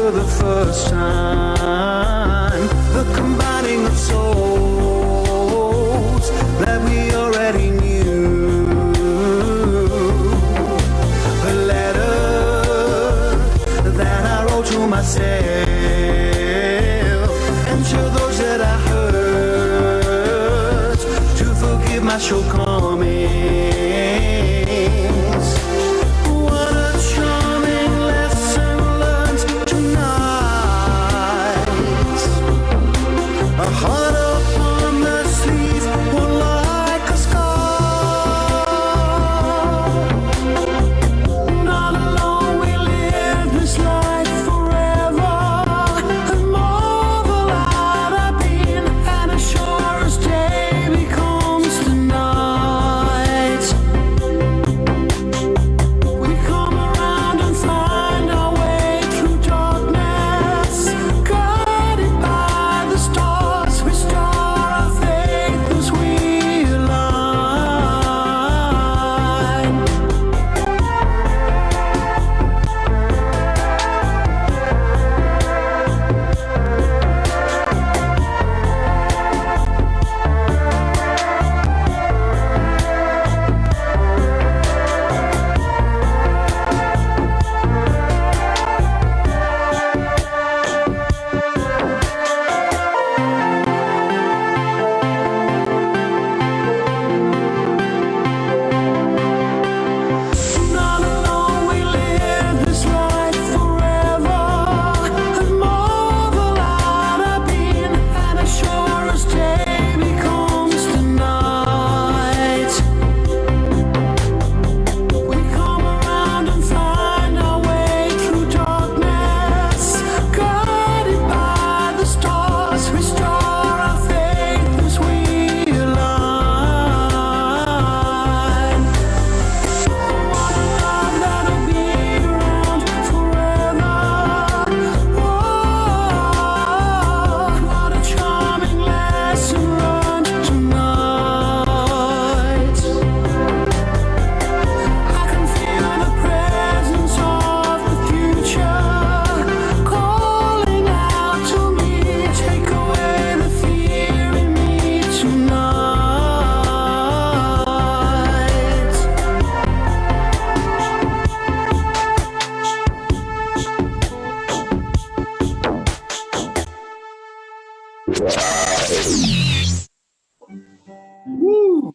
for the first time, the combining of souls that we already knew. A letter that I wrote to myself and to those that I hurt, to forgive my shortcomings.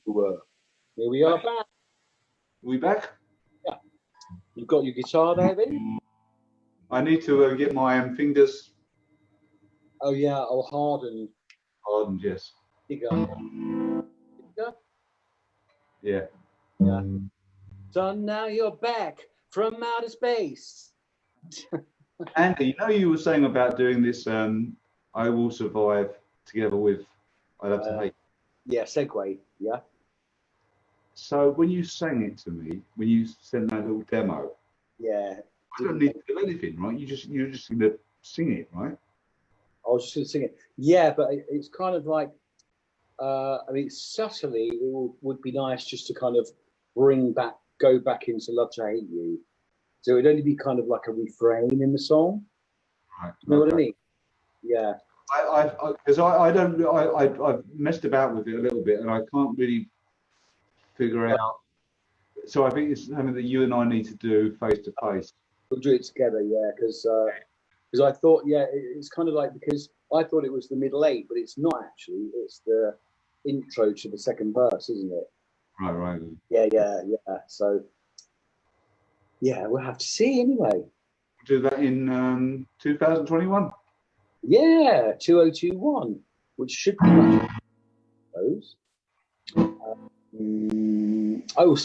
Here we are back. We back? Yeah. You've got your guitar there, Vin? I need to get my fingers Oh, yeah. Oh, hardened. hardened, yes. Here you go. Yeah. Yeah. So now you're back from outer space. Andy, you were saying about doing this I Will Survive together with I Love to Hate. Yeah, segue, yeah. So when you sang it to me, when you sent that little demo, yeah, I don't need to do anything, right? You're just gonna sing it, right? I was just gonna sing it. Yeah, but it's kind of like I mean, subtly it would be nice just to kind of go back into Love to Hate You. So it'd only be kind of like a refrain in the song. Right. You know what I mean? Yeah. I've messed about with it a little bit and I can't really figure out. So I think it's something that you and I need to do face to face. We'll do it together, yeah, because I thought, yeah, it's kind of like, because I thought it was the middle eight, but it's not actually. It's the intro to the second verse, isn't it? Right. Yeah. So, yeah, we'll have to see anyway. We'll do that in 2021. Yeah, 2021, which should be much.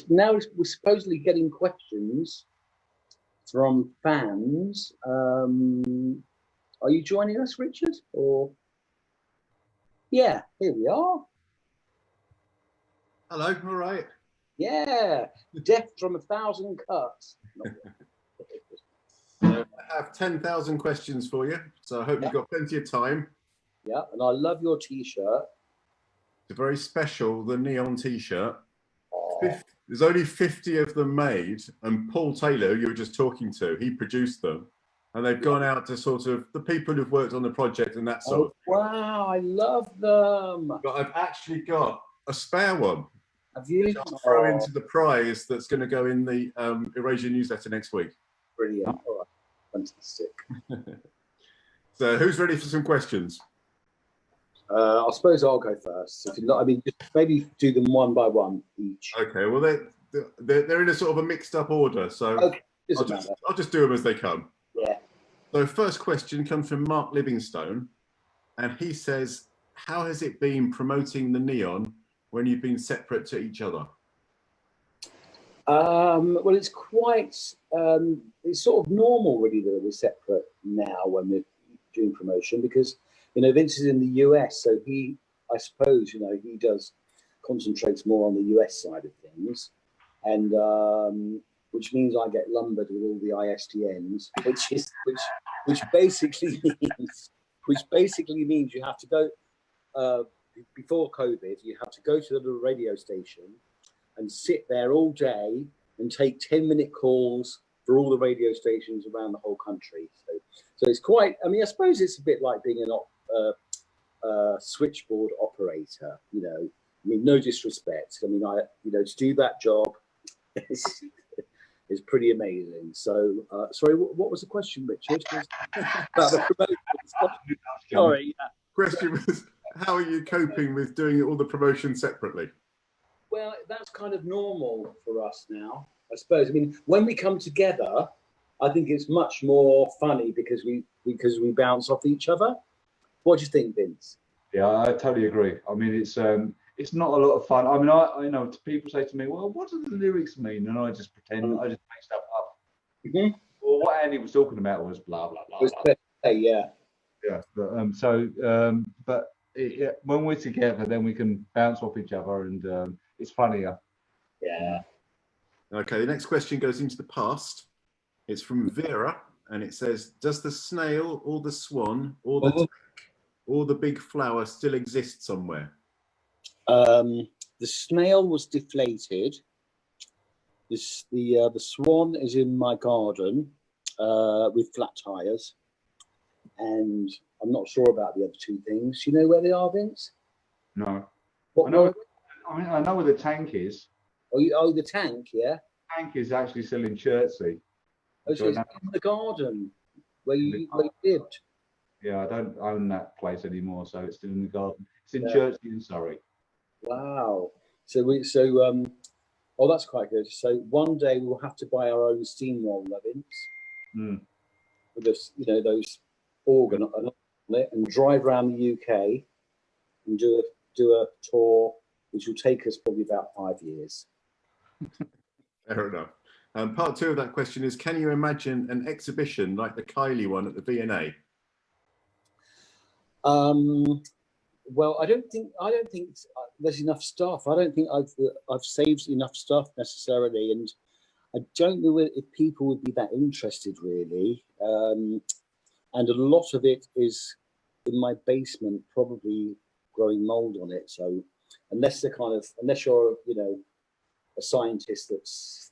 Now we're supposedly getting questions from fans. Are you joining us, Richard? Or yeah, here we are. Hello, all right. Yeah, death from 1,000 cuts. I have 10,000 questions for you, so I hope you've got plenty of time. Yeah, and I love your T-shirt. It's very special, the neon T-shirt. There's only 50 of them made, and Paul Taylor, you were just talking to, he produced them, and they've gone out to sort of the people who've worked on the project and that sort of thing. Wow, I love them. But I've actually got a spare one. Have you? Which I'll throw into the prize that's going to go in the Erasure newsletter next week. Brilliant. All right. Fantastic. So who's ready for some questions? I suppose I'll go first. If you're not, I mean, just maybe do them one by one each. Okay. Well, they're in a sort of a mixed up order, so okay. I'll just do them as they come. Yeah. So first question comes from Mark Livingstone, and he says, "How has it been promoting the neon when you've been separate to each other?" Well, it's quite, it's sort of normal really that we're separate now when we're doing promotion, because, Vince is in the US, so I suppose, he concentrates more on the US side of things, and which means I get lumbered with all the ISDNs, which basically means you have to go, before COVID, you have to go to the radio station and sit there all day and take 10-minute calls for all the radio stations around the whole country. So it's quite, I mean, I suppose it's a bit like being a switchboard operator, I mean, no disrespect. I mean, to do that job is pretty amazing. So, sorry, what was the question, Richard? About the promotion. Sorry. Yeah. Question was, how are you coping with doing all the promotion separately? Well, that's kind of normal for us now, I suppose. I mean, when we come together, I think it's much more funny because we bounce off each other. What do you think, Vince? Yeah, I totally agree. I mean, it's not a lot of fun. I mean, I know people say to me, "Well, what do the lyrics mean?" And I just pretend, I just make stuff up. Mm-hmm. Well, what Andy was talking about was blah blah blah. Blah. Yeah. Yeah, but when we're together, then we can bounce off each other, and it's funnier. Yeah. Okay, the next question goes into the past. It's from Vera, and it says, "Does the snail or the swan or the tank or the big flower still exist somewhere?" The snail was deflated. The swan is in my garden with flat tires, and I'm not sure about the other two things. Do you know where they are, Vince? No. What, I know where the tank is. Oh, the tank, yeah. The tank is actually still in Chertsey. Oh, so it's in the garden where you lived. Yeah, I don't own that place anymore, so it's still in the garden. It's in Chertsey in Surrey. Wow. Oh, that's quite good. So one day we'll have to buy our own steamroller, Vince, with this, those organ on it, and drive around the UK and do a tour, which will take us probably about 5 years. Fair enough. Part two of that question is: can you imagine an exhibition like the Kylie one at the V&A? Well, I don't think there's enough stuff. I don't think I've saved enough stuff necessarily, and I don't know if people would be that interested really. And a lot of it is in my basement, probably growing mold on it. So unless you're a scientist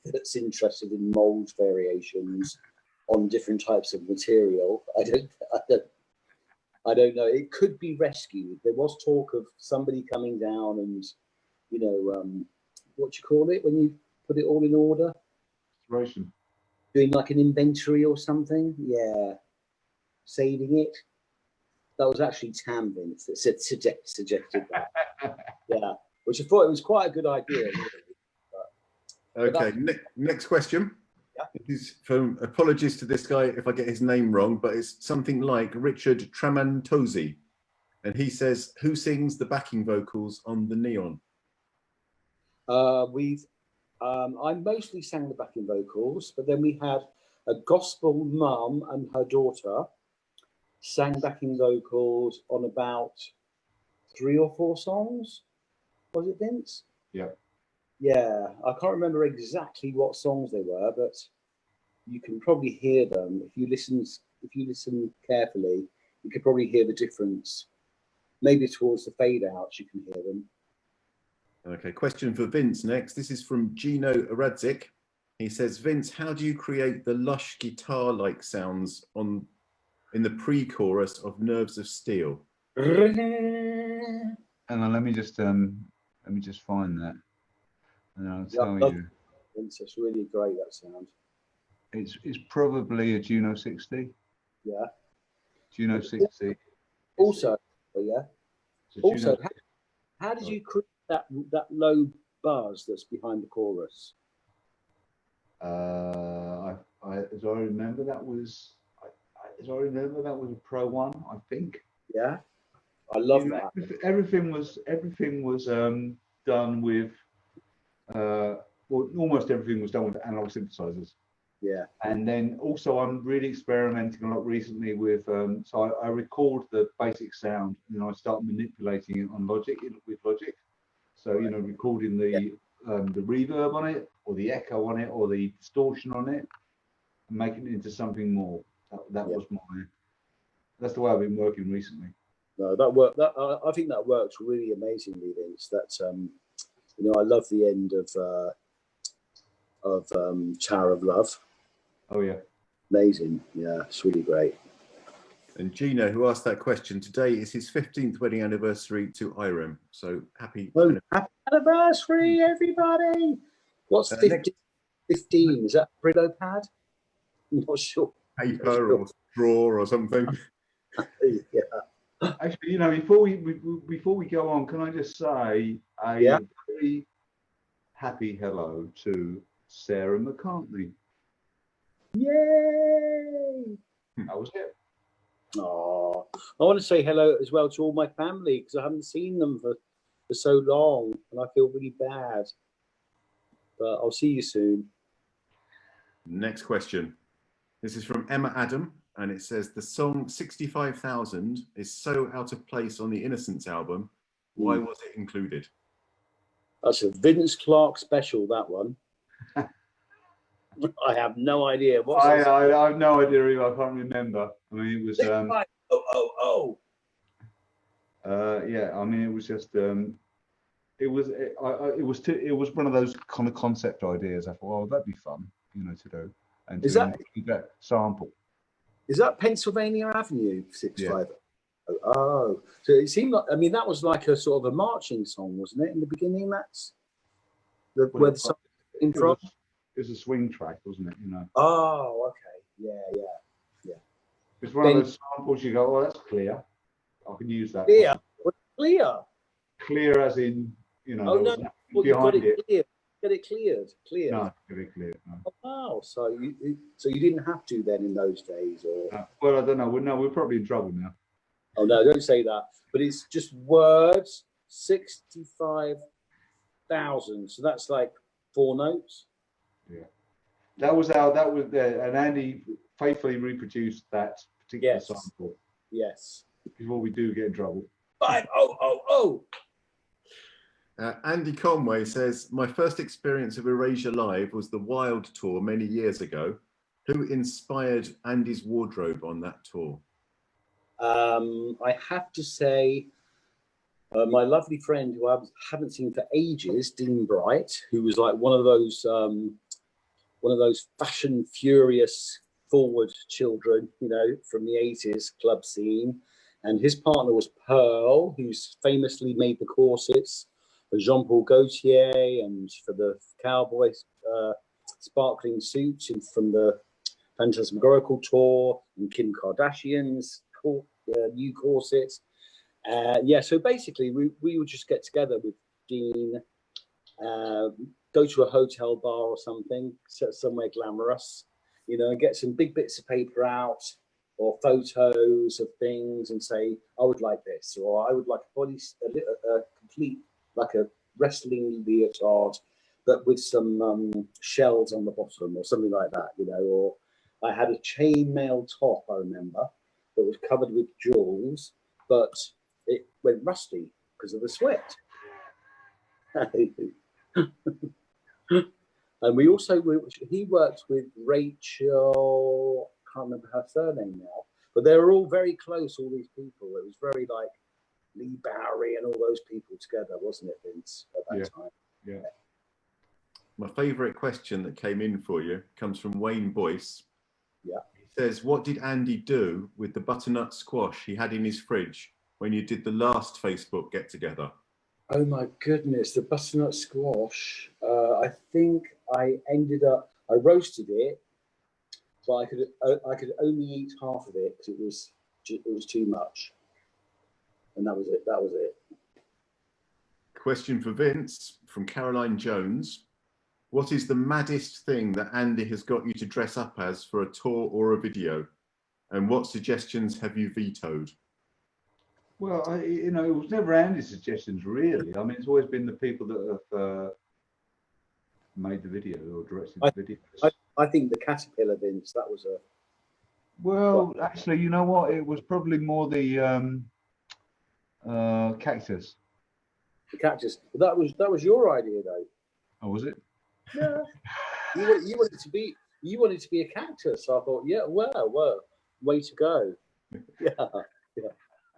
that's interested in mold variations on different types of material, I don't know. It could be rescued. There was talk of somebody coming down and, what do you call it when you put it all in order? Restoration. Doing like an inventory or something. Yeah. Saving it. That was actually Tam Vince that suggested that. Yeah. Which I thought it was quite a good idea. Really. Okay. Next question. Yeah. This is from, apologies to this guy if I get his name wrong, but it's something like Richard Tramantosi. And he says, who sings the backing vocals on the Neon? I mostly sang the backing vocals, but then we had a gospel mum and her daughter sang backing vocals on about 3 or 4 songs. Was it, Vince? Yeah. Yeah, I can't remember exactly what songs they were, but you can probably hear them if you listen carefully. You could probably hear the difference. Maybe towards the fade outs, you can hear them. Okay, question for Vince next. This is from Gino Radzik. He says, Vince, how do you create the lush guitar-like sounds in the pre-chorus of Nerves of Steel? Hang on, let me just find that. And I'll tell you. It's really great, that sound. It's probably a Juno 60. Yeah. Juno 60. Also, yeah. Also, how did you create that low buzz that's behind the chorus? As I remember, that was a Pro One, I think. Yeah. I love that. Everything was done with. Well, almost everything was done with analog synthesizers. Yeah. And then also I'm really experimenting a lot recently with, so I record the basic sound and I start manipulating it on Logic, with Logic. So, recording the reverb on it or the echo on it or the distortion on it and making it into something more. That's the way I've been working recently. No, I think that works really amazingly, Vince. That, I love the end of Tower of Love. Oh yeah, amazing. Yeah, it's really great. And Gino, who asked that question, today is his 15th wedding anniversary to Irem. So happy anniversary, everybody! What's 15? Is that Brillo pad? I'm not sure. Paper or straw or something. Yeah. Actually, before we go on, can I just say a very happy hello to Sarah McCartney. Yay! That was it. Oh, I want to say hello as well to all my family because I haven't seen them for so long and I feel really bad. But I'll see you soon. Next question. This is from Emma Adam, and it says the song 65,000 is so out of place on the Innocence album. Why was it included? That's a Vince Clarke special, that one. I have no idea. I have no idea either. I can't remember. I mean, it was. Yeah. I mean, it was just. It was one of those kind of concept ideas. I thought, oh, that'd be fun, to do. And is that sample? Is that Pennsylvania Avenue 65? Yeah. Oh, so it seemed like. I mean, that was like a sort of a marching song, wasn't it? In the beginning, that's where the song came from. It was a swing track, wasn't it? Oh, okay. Yeah. It's one of those samples you go, oh, that's clear. I can use that. Clear. Clear. Clear as in, Oh no, Well, you've got behind it it. cleared. Get it cleared. No, get it clear. No. Oh, wow. So you didn't have to then in those days, or? No. Well, I don't know. We're probably in trouble now. Oh no, don't say that. But it's just words, 65,000. So that's like 4 notes. Yeah. That was and Andy faithfully reproduced that particular sample. Yes. Before we do get in trouble. 5000. Andy Conway says, my first experience of Erasure Live was the Wild tour many years ago. Who inspired Andy's wardrobe on that tour? I have to say, my lovely friend who I haven't seen for ages, Dean Bright, who was like one of those fashion furious forward children, you know, from the 80s club scene. And his partner was Pearl, who's famously made the corsets for Jean-Paul Gaultier and for the Cowboys sparkling suits and from the Phantasmagorical tour and Kim Kardashian's new corsets. So basically we would just get together with Dean, go to a hotel bar or something, somewhere glamorous, you know, and get some big bits of paper out or photos of things and say, I would like this, or I would like a complete, like a wrestling leotard, but with some shells on the bottom or something like that, you know. Or I had a chainmail top, I remember, that was covered with jewels, but it went rusty because of the sweat. And he worked with Rachel, I can't remember her surname now, but they were all very close, all these people. It was very like Lee Bowery and all those people together, wasn't it, Vince, at that time? Yeah. My favourite question that came in for you comes from Wayne Boyce. Yeah. He says, what did Andy do with the butternut squash he had in his fridge when you did the last Facebook get-together? Oh my goodness, the butternut squash. I think I roasted it, but I could only eat half of it because it was too much. And that was it. Question for Vince from Caroline Jones. What is the maddest thing that Andy has got you to dress up as for a tour or a video? And what suggestions have you vetoed? Well, it was never Andy's suggestions, really. I mean, it's always been the people that have made the video or directed the videos. I think the caterpillar, Vince, that was a... Well, actually, you know what? It was probably more the cactus. The cactus. That was your idea, though. Oh, was it? Yeah. you wanted to be a cactus. So I thought, yeah, well, way to go. Yeah.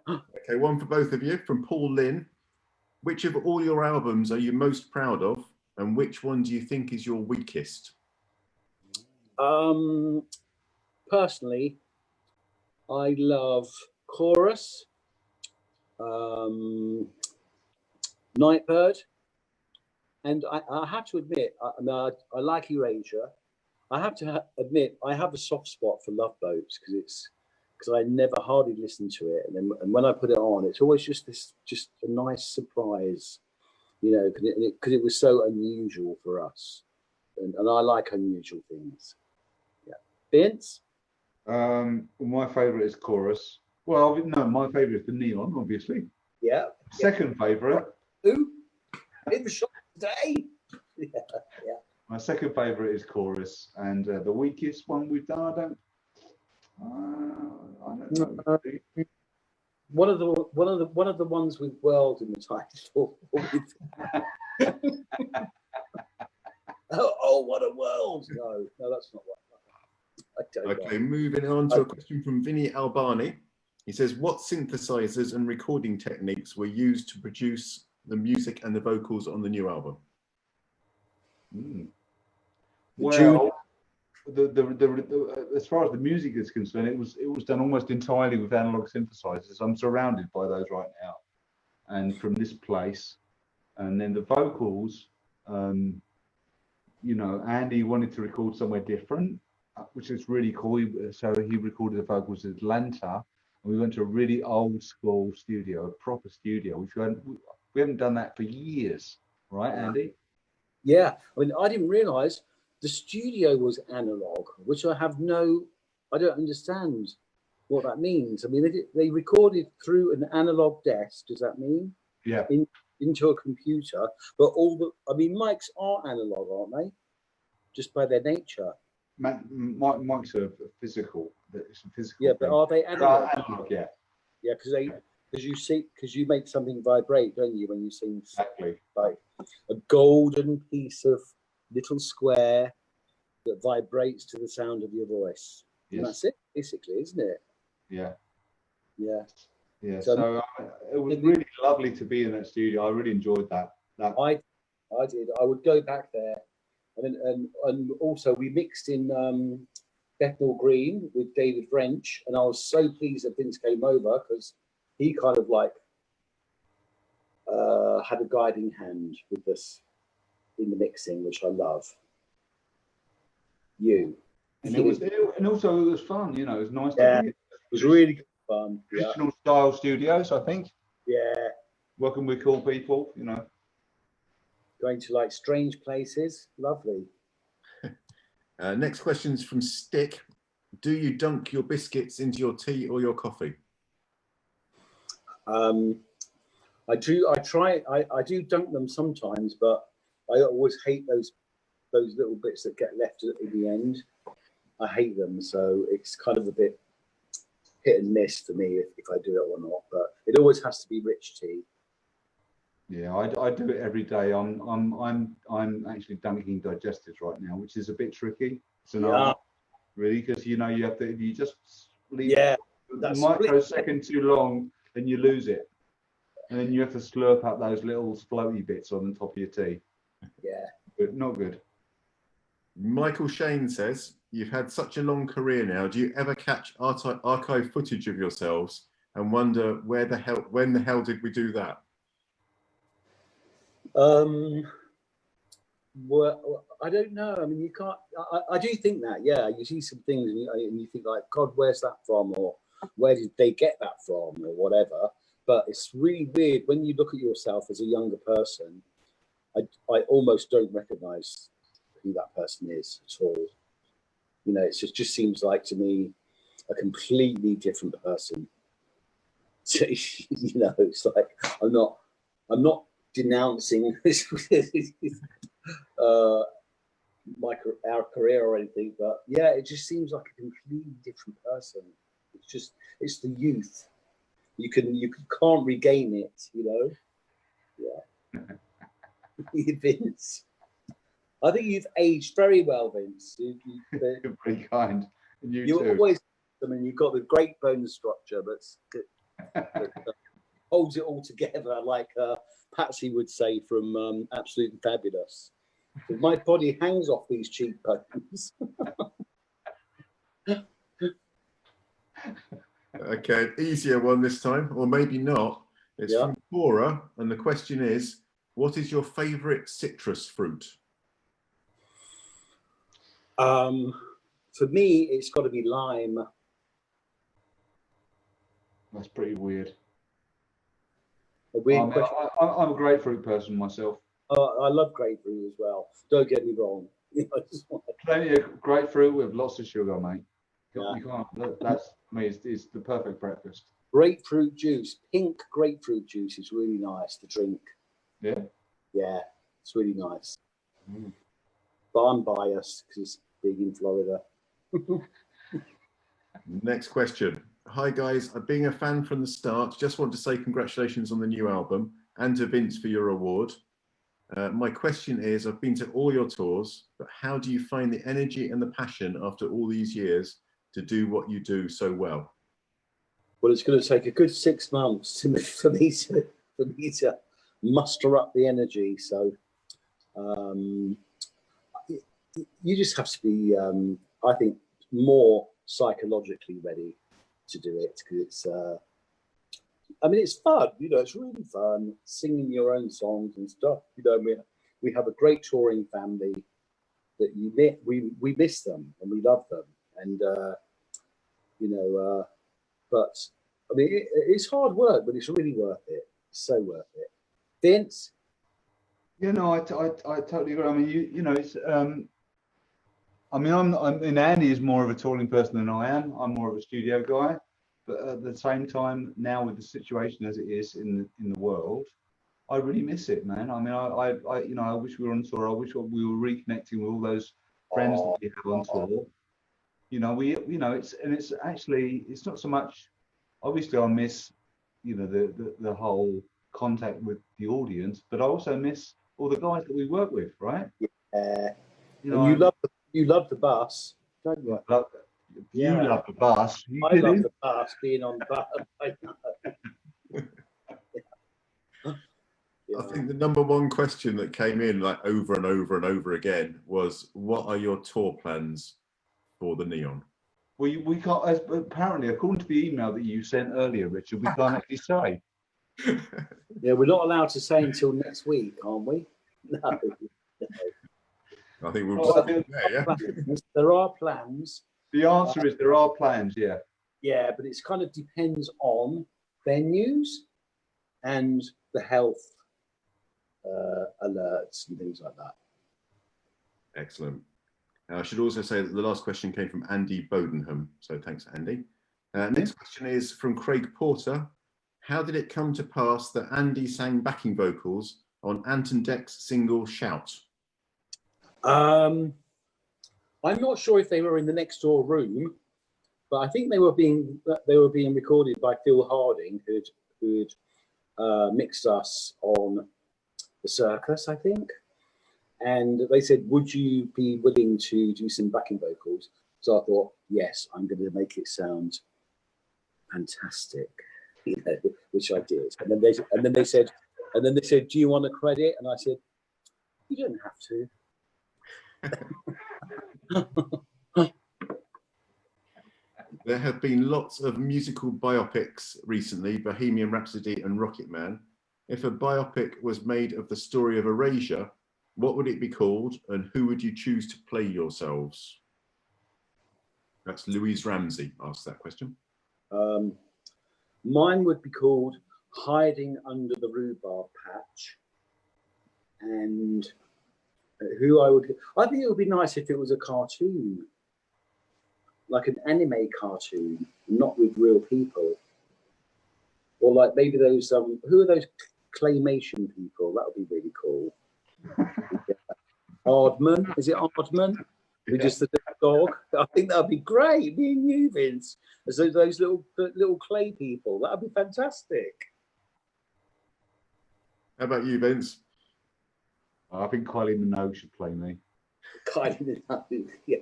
Okay, one for both of you from Paul Lynn. Which of all your albums are you most proud of, and which one do you think is your weakest? Personally, I love Chorus, Nightbird, and I have to admit, I like Erasure. I have to admit, I have a soft spot for Love Boats because I never hardly listened to it, and when I put it on, it's always just a nice surprise, you know, because it was so unusual for us, and I like unusual things. Yeah, Vince. My favourite is Chorus. Well, no, my favourite is the Neon, obviously. Yeah. Second favourite. Who? In the shop today. Yeah. My second favourite is Chorus, and the weakest one we've done, I don't know. One of the ones with "world" in the title. oh, what a world! No, that's not what. I don't Okay, know. moving on to a question from Vinny Albani. He says, what synthesizers and recording techniques were used to produce the music and the vocals on the new album? Well, as far as the music is concerned, it was done almost entirely with analog synthesizers. I'm surrounded by those right now, and from this place. And then the vocals, Andy wanted to record somewhere different, which is really cool. So he recorded the vocals in Atlanta, and we went to a really old school studio, a proper studio, which we haven't done that for years. right, Andy? Yeah, I mean, I didn't realise the studio was analog, which I don't understand what that means. I mean, they recorded through an analog desk. Does that mean? Yeah. Into a computer, but mics are analog, aren't they? Just by their nature. Mics are physical. It's a physical. Yeah, but thing. are they analog? Analog, yeah. Yeah, because you make something vibrate, don't you, when you sing? Exactly. Like a golden piece of little square that vibrates to the sound of your voice. Yes. And that's it, basically, isn't it? Yeah. Yeah. Yeah. So it was really lovely to be in that studio. I really enjoyed that. I did. I would go back there. And also we mixed in Bethnal Green with David French, and I was so pleased that Vince came over because he kind of like had a guiding hand with us in the mixing, which I love. And also it was fun, you know, it was nice to be. It was really good fun. Traditional style studios, I think. Yeah. Working with cool people, you know. Going to like strange places, lovely. Next question's from Stick. Do you dunk your biscuits into your tea or your coffee? I do. I do dunk them sometimes, but I always hate those little bits that get left in the end. I hate them, so it's kind of a bit hit and miss for me if I do it or not. But it always has to be rich tea. Yeah, I do it every day. I'm actually dunking digestives right now, which is a bit tricky. It's an art, really, because you know you have to. If you just leave a microsecond too long, then you lose it, and then you have to slurp up those little floaty bits on the top of your tea. Yeah, but not good. Michael Shane says, you've had such a long career now. Do you ever catch archive footage of yourselves and wonder when the hell did we do that? Well, I don't know. I mean, you can't. I do think that. Yeah, you see some things and you think like, God, where's that from, or where did they get that from, or whatever. But it's really weird when you look at yourself as a younger person. I almost don't recognise who that person is at all. You know, it just seems like to me a completely different person. So, you know, it's like I'm not denouncing our career or anything, but yeah, it just seems like a completely different person. It's the youth. You can't regain it, you know. Yeah. Vince, I think you've aged very well, Vince. You're pretty kind. And you too. Always, I mean, you've got the great bone structure, that holds it all together, like Patsy would say from Absolutely Fabulous. My body hangs off these cheekbones. Okay, easier one this time, or maybe not. It's from Cora, and the question is, what is your favourite citrus fruit? For me, it's got to be lime. That's pretty weird. I'm a grapefruit person myself. I love grapefruit as well. Don't get me wrong. Plenty of grapefruit with lots of sugar, mate. You can't. That's for me. It's the perfect breakfast. Grapefruit juice, pink grapefruit juice is really nice to drink. Yeah. Yeah, it's really nice. But I'm biased because it's big in Florida. Next question. Hi guys, being a fan from the start, just want to say congratulations on the new album and to Vince for your award. My question is, I've been to all your tours, but how do you find the energy and the passion after all these years to do what you do so well? Well, it's going to take a good 6 months for me to muster up the energy. So you just have to be, I think, more psychologically ready to do it, because it's I mean, it's fun, you know, it's really fun singing your own songs and stuff. You know, we have a great touring family that we miss them and we love them, and you know, but I mean, it's hard work, but it's really worth it. It's so worth it. Vince? Yeah, no, I totally agree. I mean, you know, it's I mean, Andy is more of a touring person than I am. I'm more of a studio guy, but at the same time, now with the situation as it is in the world, I really miss it, man. I mean, you know, I wish we were on tour. I wish we were reconnecting with all those friends that we have on tour. You know, you know, it's actually, it's not so much. Obviously, I miss, you know, the whole contact with the audience, but I also miss all the guys that we work with, right? Yeah. You know, And you love the bus, don't you? You love the bus. I love the bus, being on the bus. I think the number one question that came in like over and over and over again was, what are your tour plans for the Neon? We can't, apparently, according to the email that you sent earlier, Richard, we can't actually say. Yeah, we're not allowed to say until next week, aren't we? No. I think we'll there, yeah. There are plans. The answer is there are plans, yeah. Yeah, but it's kind of depends on venues and the health alerts and things like that. Excellent. I should also say that the last question came from Andy Bodenham, so thanks, Andy. Next question is from Craig Porter. How did it come to pass that Andy sang backing vocals on Anton Deck's single Shout? I'm not sure if they were in the next door room, but I think they were being recorded by Phil Harding, who'd mixed us on the Circus, I think. And they said, would you be willing to do some backing vocals? So I thought, yes, I'm going to make it sound fantastic, you know, which I did. And then they said, do you want a credit? And I said, you don't have to. There have been lots of musical biopics recently, Bohemian Rhapsody and Rocket Man. If a biopic was made of the story of Erasure, what would it be called, and who would you choose to play yourselves? That's Louise Ramsey asked that question. Mine would be called Hiding Under the Rhubarb Patch. And I think it would be nice if it was a cartoon, like an anime cartoon, not with real people. Or like maybe those, who are those claymation people? That would be really cool. Aardman, is it Aardman? Who just the dog? I think that would be great. Me and you, Vince, as those little clay people. That would be fantastic. How about you, Vince? I think Kylie Minogue should play me. Kylie Minogue, yeah,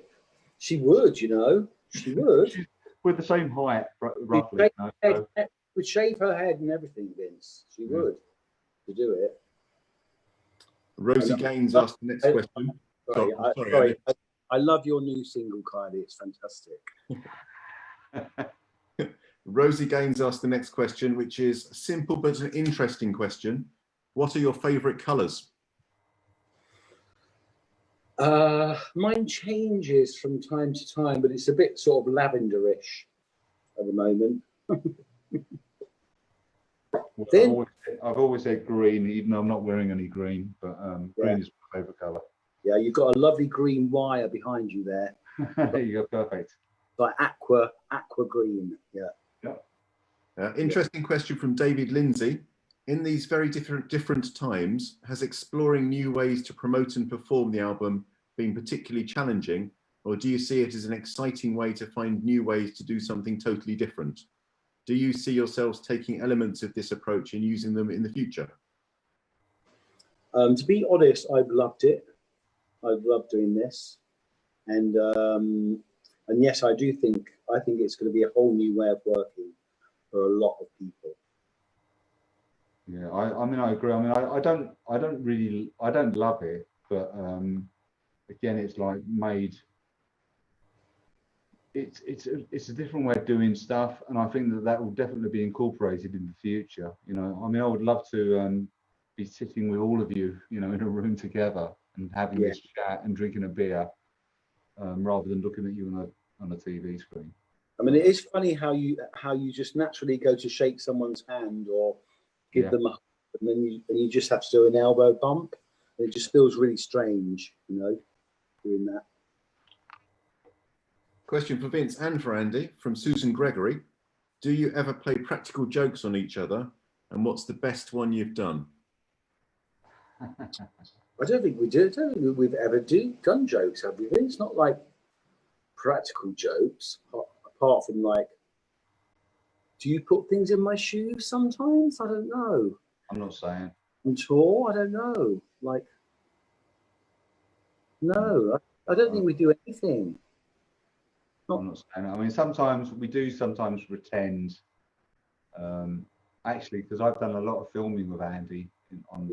she would. You know, she would. With the same height, roughly. Would shave her head and everything, Vince. She would to do it. Rosie Gaines asked the next question. Sorry, I love your new single, Kylie. It's fantastic. Rosie Gaines asked the next question, which is a simple but an interesting question. What are your favourite colours? Mine changes from time to time, but it's a bit sort of lavenderish at the moment. Well, I've always said green, even though I'm not wearing any green, but green is my favourite colour. Yeah, you've got a lovely green wire behind you there. There you go, perfect. Like aqua green, yeah. Interesting question from David Lindsay. In these very different times, has exploring new ways to promote and perform the album been particularly challenging, or do you see it as an exciting way to find new ways to do something totally different? Do you see yourselves taking elements of this approach and using them in the future? To be honest, I've loved it. I've loved doing this, and yes, I think it's going to be a whole new way of working for a lot of people. Yeah, I mean, I agree. I mean, I don't love it, but again, it's like made. It's a different way of doing stuff, and I think that will definitely be incorporated in the future. You know, I mean, I would love to be sitting with all of you, you know, in a room together and having this chat and drinking a beer, rather than looking at you on a TV screen. I mean, it is funny how you just naturally go to shake someone's hand or give them a hug, and then you just have to do an elbow bump, It just feels really strange, you know, doing that. Question for Vince and for Andy from Susan Gregory. Do you ever play practical jokes on each other? And what's the best one you've done? I don't think we do. I don't think we've ever done jokes, have we? It's not like practical jokes, apart from like, do you put things in my shoes sometimes? I don't know. I'm not saying. On tour? I don't know. Like, no, I don't think we do anything. I'm not saying. I mean, sometimes we do pretend. Actually, because I've done a lot of filming with Andy on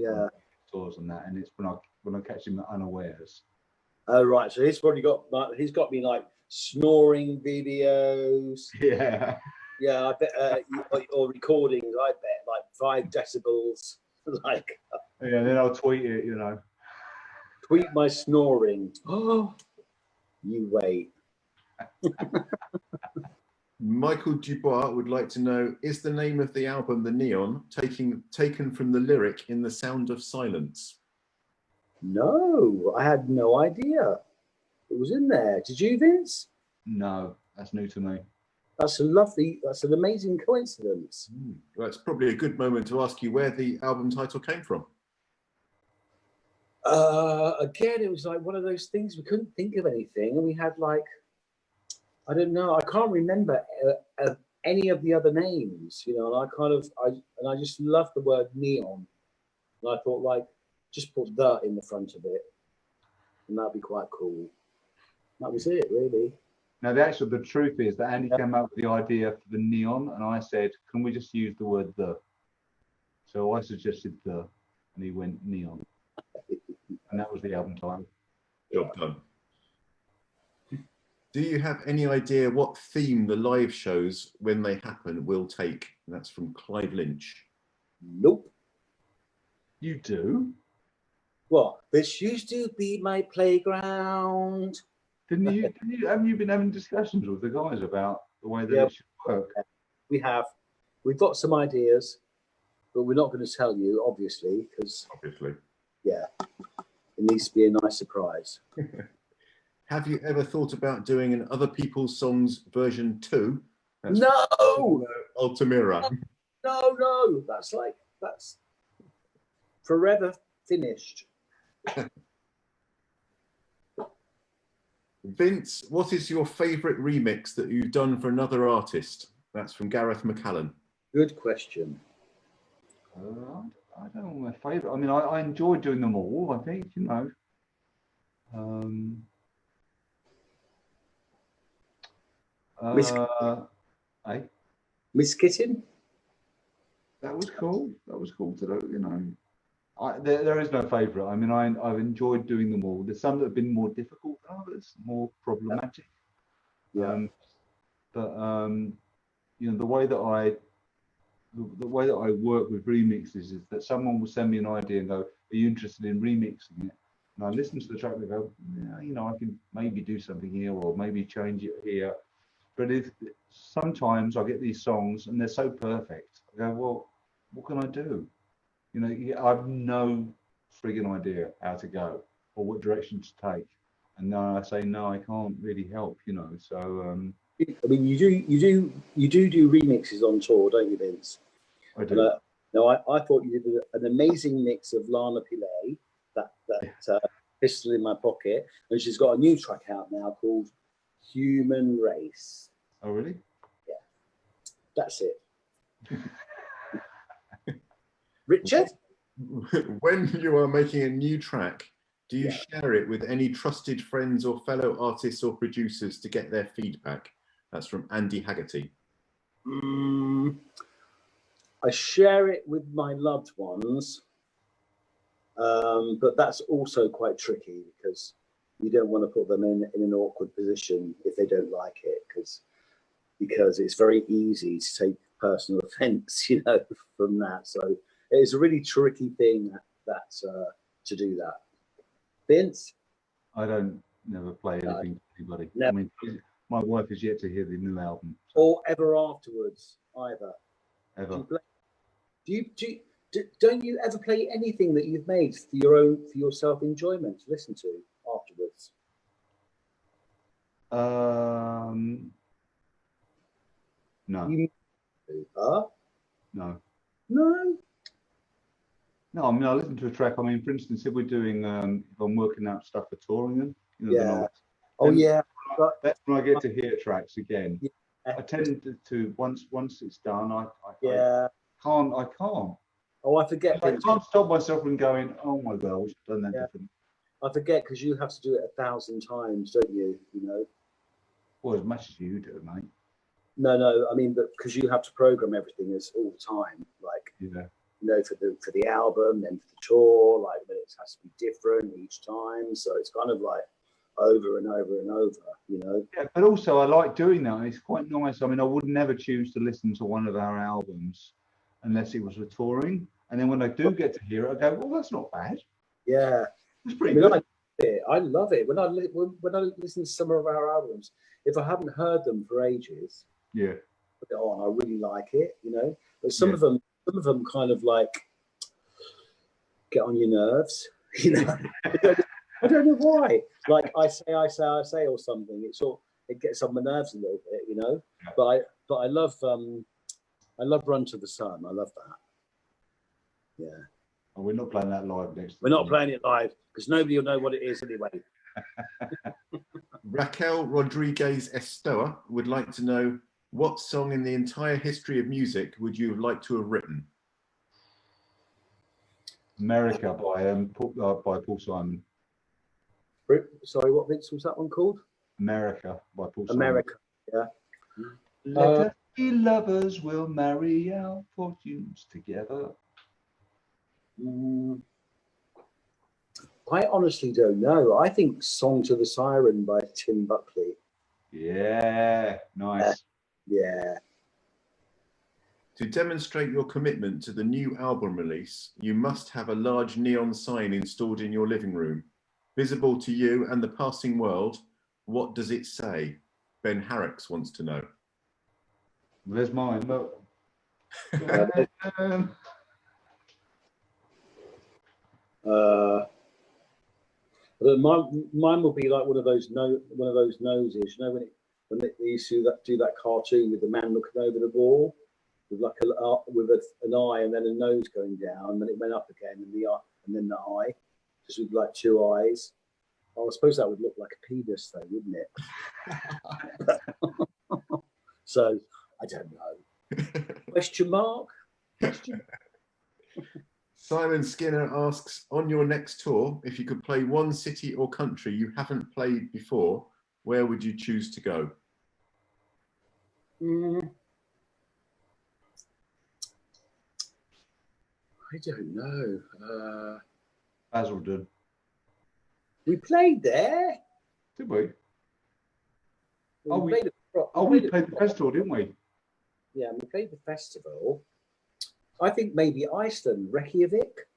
tours and that, and it's when I catch him unawares. Oh right, so he's got me like snoring videos. Yeah. Yeah, I bet, or recordings. I bet like 5 decibels. Like. Yeah, then I'll tweet it. You know. Tweet my snoring. Oh, you wait. Michael Dubois would like to know, is the name of the album The Neon taken from the lyric In the Sound of Silence? No, I had no idea. It was in there. Did you, Vince? No, that's new to me. That's an amazing coincidence. Well, it's probably a good moment to ask you where the album title came from. Again, it was like one of those things, we couldn't think of anything, and we had like, I don't know, I can't remember any of the other names, you know, and I just love the word neon, and I thought, like, just put "the" in the front of it, and that'd be quite cool. That was it, really. Now, the truth is that Andy came up with the idea for the neon, and I said, can we just use the word "the"? So I suggested "the," and he went neon. And that was the album title. Job done. Do you have any idea what theme the live shows, when they happen, will take? And that's from Clive Lynch. Nope. You do? What? This used to be my playground. Haven't you been having discussions with the guys about the way that it should work? We have. We've got some ideas, but we're not going to tell you, obviously, because... Obviously. Yeah. It needs to be a nice surprise. Have you ever thought about doing an Other People's Songs version 2? That's no! Altamira. No. That's forever finished. Vince, what is your favourite remix that you've done for another artist? That's from Gareth McCallan. Good question. I don't know my favourite. I mean, I enjoy doing them all, I think, you know. Miss Kitten? That was cool. That was cool to do, you know. There is no favourite. I mean, I've enjoyed doing them all. There's some that have been more difficult than others, more problematic. Yeah. You know, the way that I work with remixes is that someone will send me an idea and go, "Are you interested in remixing it?" And I listen to the track and go, "Yeah, you know, I can maybe do something here, or maybe change it here." But sometimes I get these songs and they're so perfect, I go, "Well, what can I do?" You know, I've no frigging idea how to go or what direction to take, and then I say, "No, I can't really help," you know. So. I mean, you do remixes on tour, don't you, Vince? I do. I thought you did an amazing mix of Lana Pillay, that Pistol in My Pocket, and she's got a new track out now called Human Race. Oh, really? Yeah, that's it. Richard? When you are making a new track, do you share it with any trusted friends or fellow artists or producers to get their feedback? That's from Andy Haggerty. I share it with my loved ones, but that's also quite tricky because you don't want to put them in an awkward position if they don't like it, because it's very easy to take personal offence, you know, from that. So it's a really tricky thing to do that. Vince? I don't never play anything to anybody. Never. I mean, my wife is yet to hear the new album. Or ever afterwards, either. Ever. Don't you ever play anything that you've made for your self enjoyment to listen to afterwards? No. Huh? No. No. No, I mean, I listen to a track. I mean, for instance, if we're doing, if I'm working out stuff for touring them, you know, Yeah. then Yeah. that's when I get to hear tracks again. Yeah. I tend to once it's done, I can't. Oh, I forget. I can't stop myself from going, oh my God, I wish I'd done that different. I forget because you have to do it 1,000 times, don't you? You know. Well, as much as you do, mate. No. I mean, but because you have to program everything as all the time, like you know, for the album, then for the tour, like then it has to be different each time. So it's kind of like over and over and over, you know. Yeah, but also I like doing that. It's quite nice. I mean, I would never choose to listen to one of our albums unless it was for touring. And then when I do get to hear it, I go, well, that's not bad. Yeah, it's pretty good. I love it. When I listen to some of our albums, if I haven't heard them for ages, put it on. I really like it, you know. But some of them kind of like get on your nerves, you know. I don't know why. Like I say, or something. It gets on my nerves a little bit, you know. But I love Run to the Sun. I love that. Yeah. Oh, we're not playing that live next. We're not playing it live because nobody will know what it is anyway. Raquel Rodriguez Estoa would like to know, what song in the entire history of music would you have liked to have written? America by Paul Simon. Sorry, what Vince was that one called? America by Paul Simon. America, yeah. Let us be lovers, we'll marry our fortunes together. I honestly don't know. I think Song to the Siren by Tim Buckley. Yeah, nice. Yeah. To demonstrate your commitment to the new album release, you must have a large neon sign installed in your living room. Visible to you and the passing world, what does it say? Ben Harricks wants to know. There's mine, look. Mine will be like one of those noses. You know when they used to do that cartoon with the man looking over the wall with like an eye and then a nose going down, and then it went up again, and the eye and then the eye, just with like two eyes. Oh, I suppose that would look like a penis, though, wouldn't it? So I don't know. Question mark? Simon Skinner asks, on your next tour, if you could play one city or country you haven't played before, where would you choose to go? I don't know. Basildon. We played there. Did we? We played the festival, didn't we? Yeah, we played the festival. I think maybe Iceland, Reykjavik.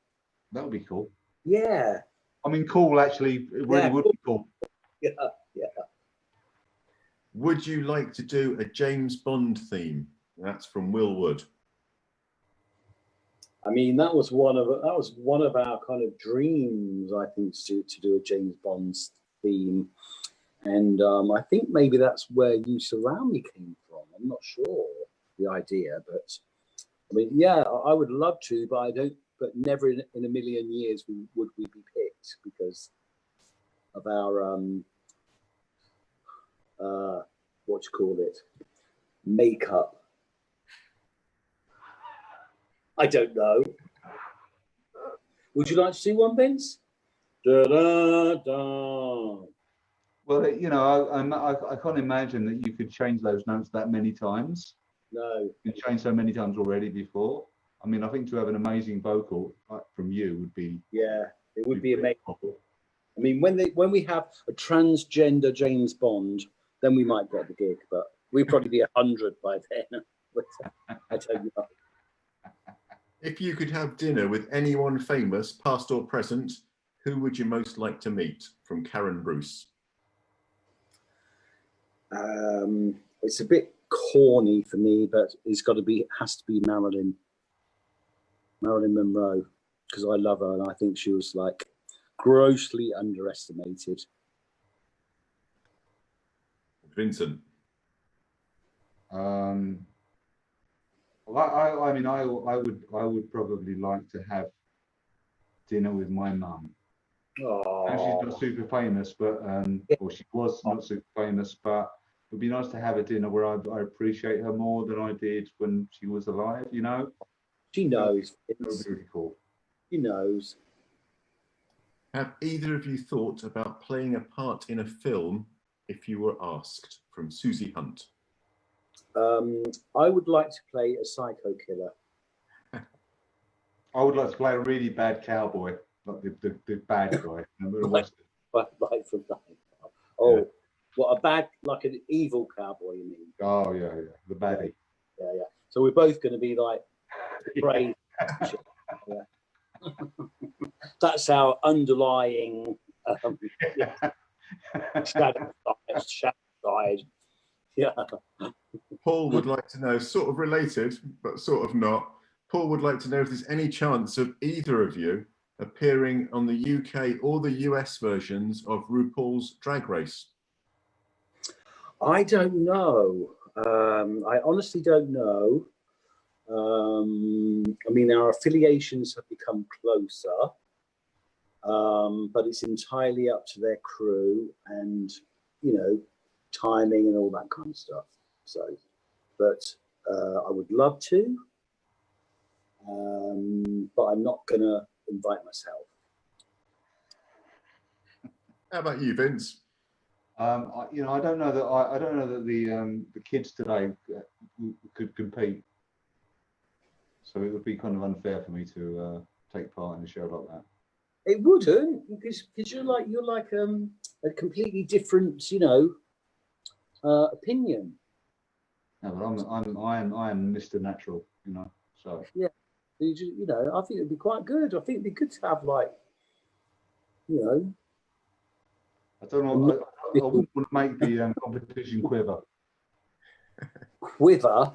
That would be cool. Yeah. I mean, cool, actually. It really would be cool. Yeah. Would you like to do a James Bond theme? That's from Will Wood. I mean, that was one of our kind of dreams, I think, to do a James Bond theme. And I think maybe that's where You Surround Me came from. I'm not sure the idea, but I mean, yeah, I would love to, but never in a million years would we be picked because of our what you call it, makeup. I don't know. Would you like to see one, Vince? Da, da, da. Well, you know, I can't imagine that you could change those notes that many times. No. You've changed so many times already before. I mean, I think to have an amazing vocal from you would be... Yeah, it would be amazing. I mean, when we have a transgender James Bond, then we might get the gig, but we'd probably be 100 by then. I don't know. If you could have dinner with anyone famous, past or present, who would you most like to meet? From Karen Bruce. It's a bit corny for me, but has to be Marilyn. Marilyn Monroe, because I love her and I think she was like grossly underestimated. Vincent. Well, I mean, I would probably like to have dinner with my mum. And she's not super famous, but or she was not super famous, but it would be nice to have a dinner where I appreciate her more than I did when she was alive. You know, She knows. That would be really cool. She knows. Have either of you thought about playing a part in a film if you were asked? From Susie Hunt. I would like to play a psycho killer. I would like to play a really bad cowboy, like the bad guy. Like from that. Oh, yeah. What, a bad, like an evil cowboy, you mean? Oh, yeah, the baddie. Yeah. So we're both going to be like brave. Yeah. That's our underlying shadow side. Yeah. Paul would like to know, sort of related, but sort of not. Paul would like to know if there's any chance of either of you appearing on the UK or the US versions of RuPaul's Drag Race. I don't know. I honestly don't know. I mean, our affiliations have become closer, but it's entirely up to their crew and, you know, timing and all that kind of stuff. So, but I would love to, but I'm not going to invite myself. How about you, Vince? You know, I don't know that the kids today could compete. So it would be kind of unfair for me to take part in a show like that. It wouldn't, because you're like a completely different, you know, opinion. No, but I am Mr. Natural, you know. So yeah, you know, I think it'd be quite good. I think it'd be good to have, like, you know. I don't know. I wouldn't want to make the competition quiver. Quiver.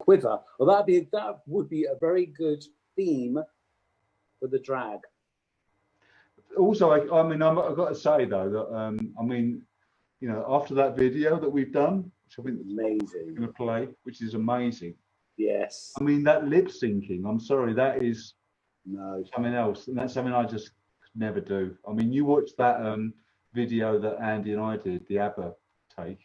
Well, that would be a very good theme for the drag. Also, I mean, I've got to say though that I mean, you know, after that video that we've done, which I think is amazing, going to play, which is amazing. Yes. I mean, that lip syncing. I'm sorry, that is something else, and that's something I just could never do. I mean, you watched that video that Andy and I did, the ABBA take.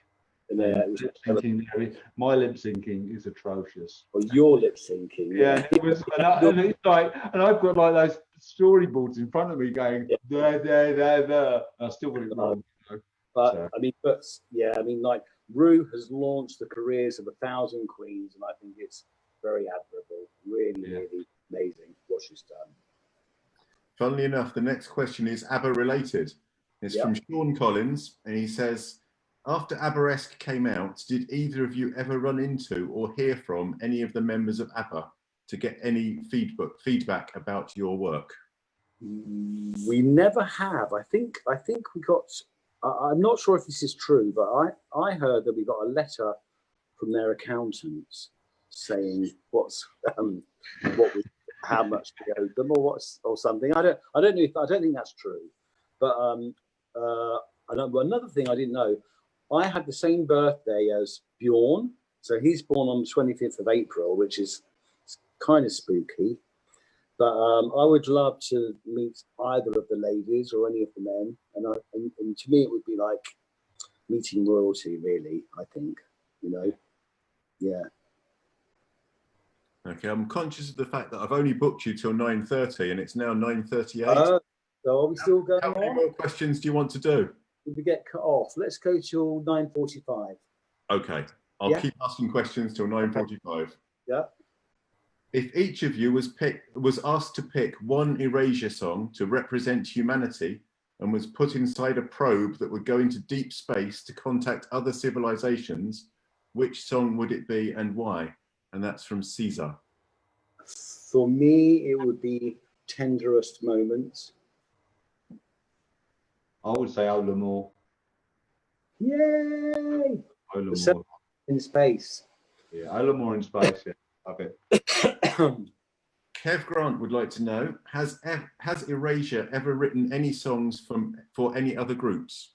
Yeah, lip syncing. My lip syncing is atrocious. Well, your lip syncing. Yeah, it was, and it's like, and I've got like those storyboards in front of me going there. I still got it wrong. You know? But so. I mean, like Ru has launched the careers of 1,000 queens, and I think it's very admirable. Really amazing what she's done. Funnily enough, the next question is ABBA related. It's from Sean Collins, and he says, after ABBA-esque came out, did either of you ever run into or hear from any of the members of ABBA to get any feedback about your work? We never have. I think we got. I'm not sure if this is true, but I heard that we got a letter from their accountants saying how much we owed them or something. I don't think that's true, but another thing I didn't know. I had the same birthday as Bjorn, so he's born on the 25th of April, which is kind of spooky. But I would love to meet either of the ladies or any of the men, and to me it would be like meeting royalty, really. I think, you know, yeah. Okay, I'm conscious of the fact that I've only booked you till 9:30, and it's now 9:38. So are we still going on? How many more questions do you want to do? If we get cut off, let's go till 9:45. Okay, I'll keep asking questions till 9:45. Yeah. If each of you was asked to pick one Erasure song to represent humanity and was put inside a probe that would go into deep space to contact other civilizations, which song would it be and why? And that's from Caesar. For me, it would be Tenderest Moments. I would say Oh L'Amour. Yay! Oh L'Amour. In space. Yeah, Oh L'Amour in space, yeah. Love it. Kev Grant would like to know, has Erasure ever written any songs for any other groups?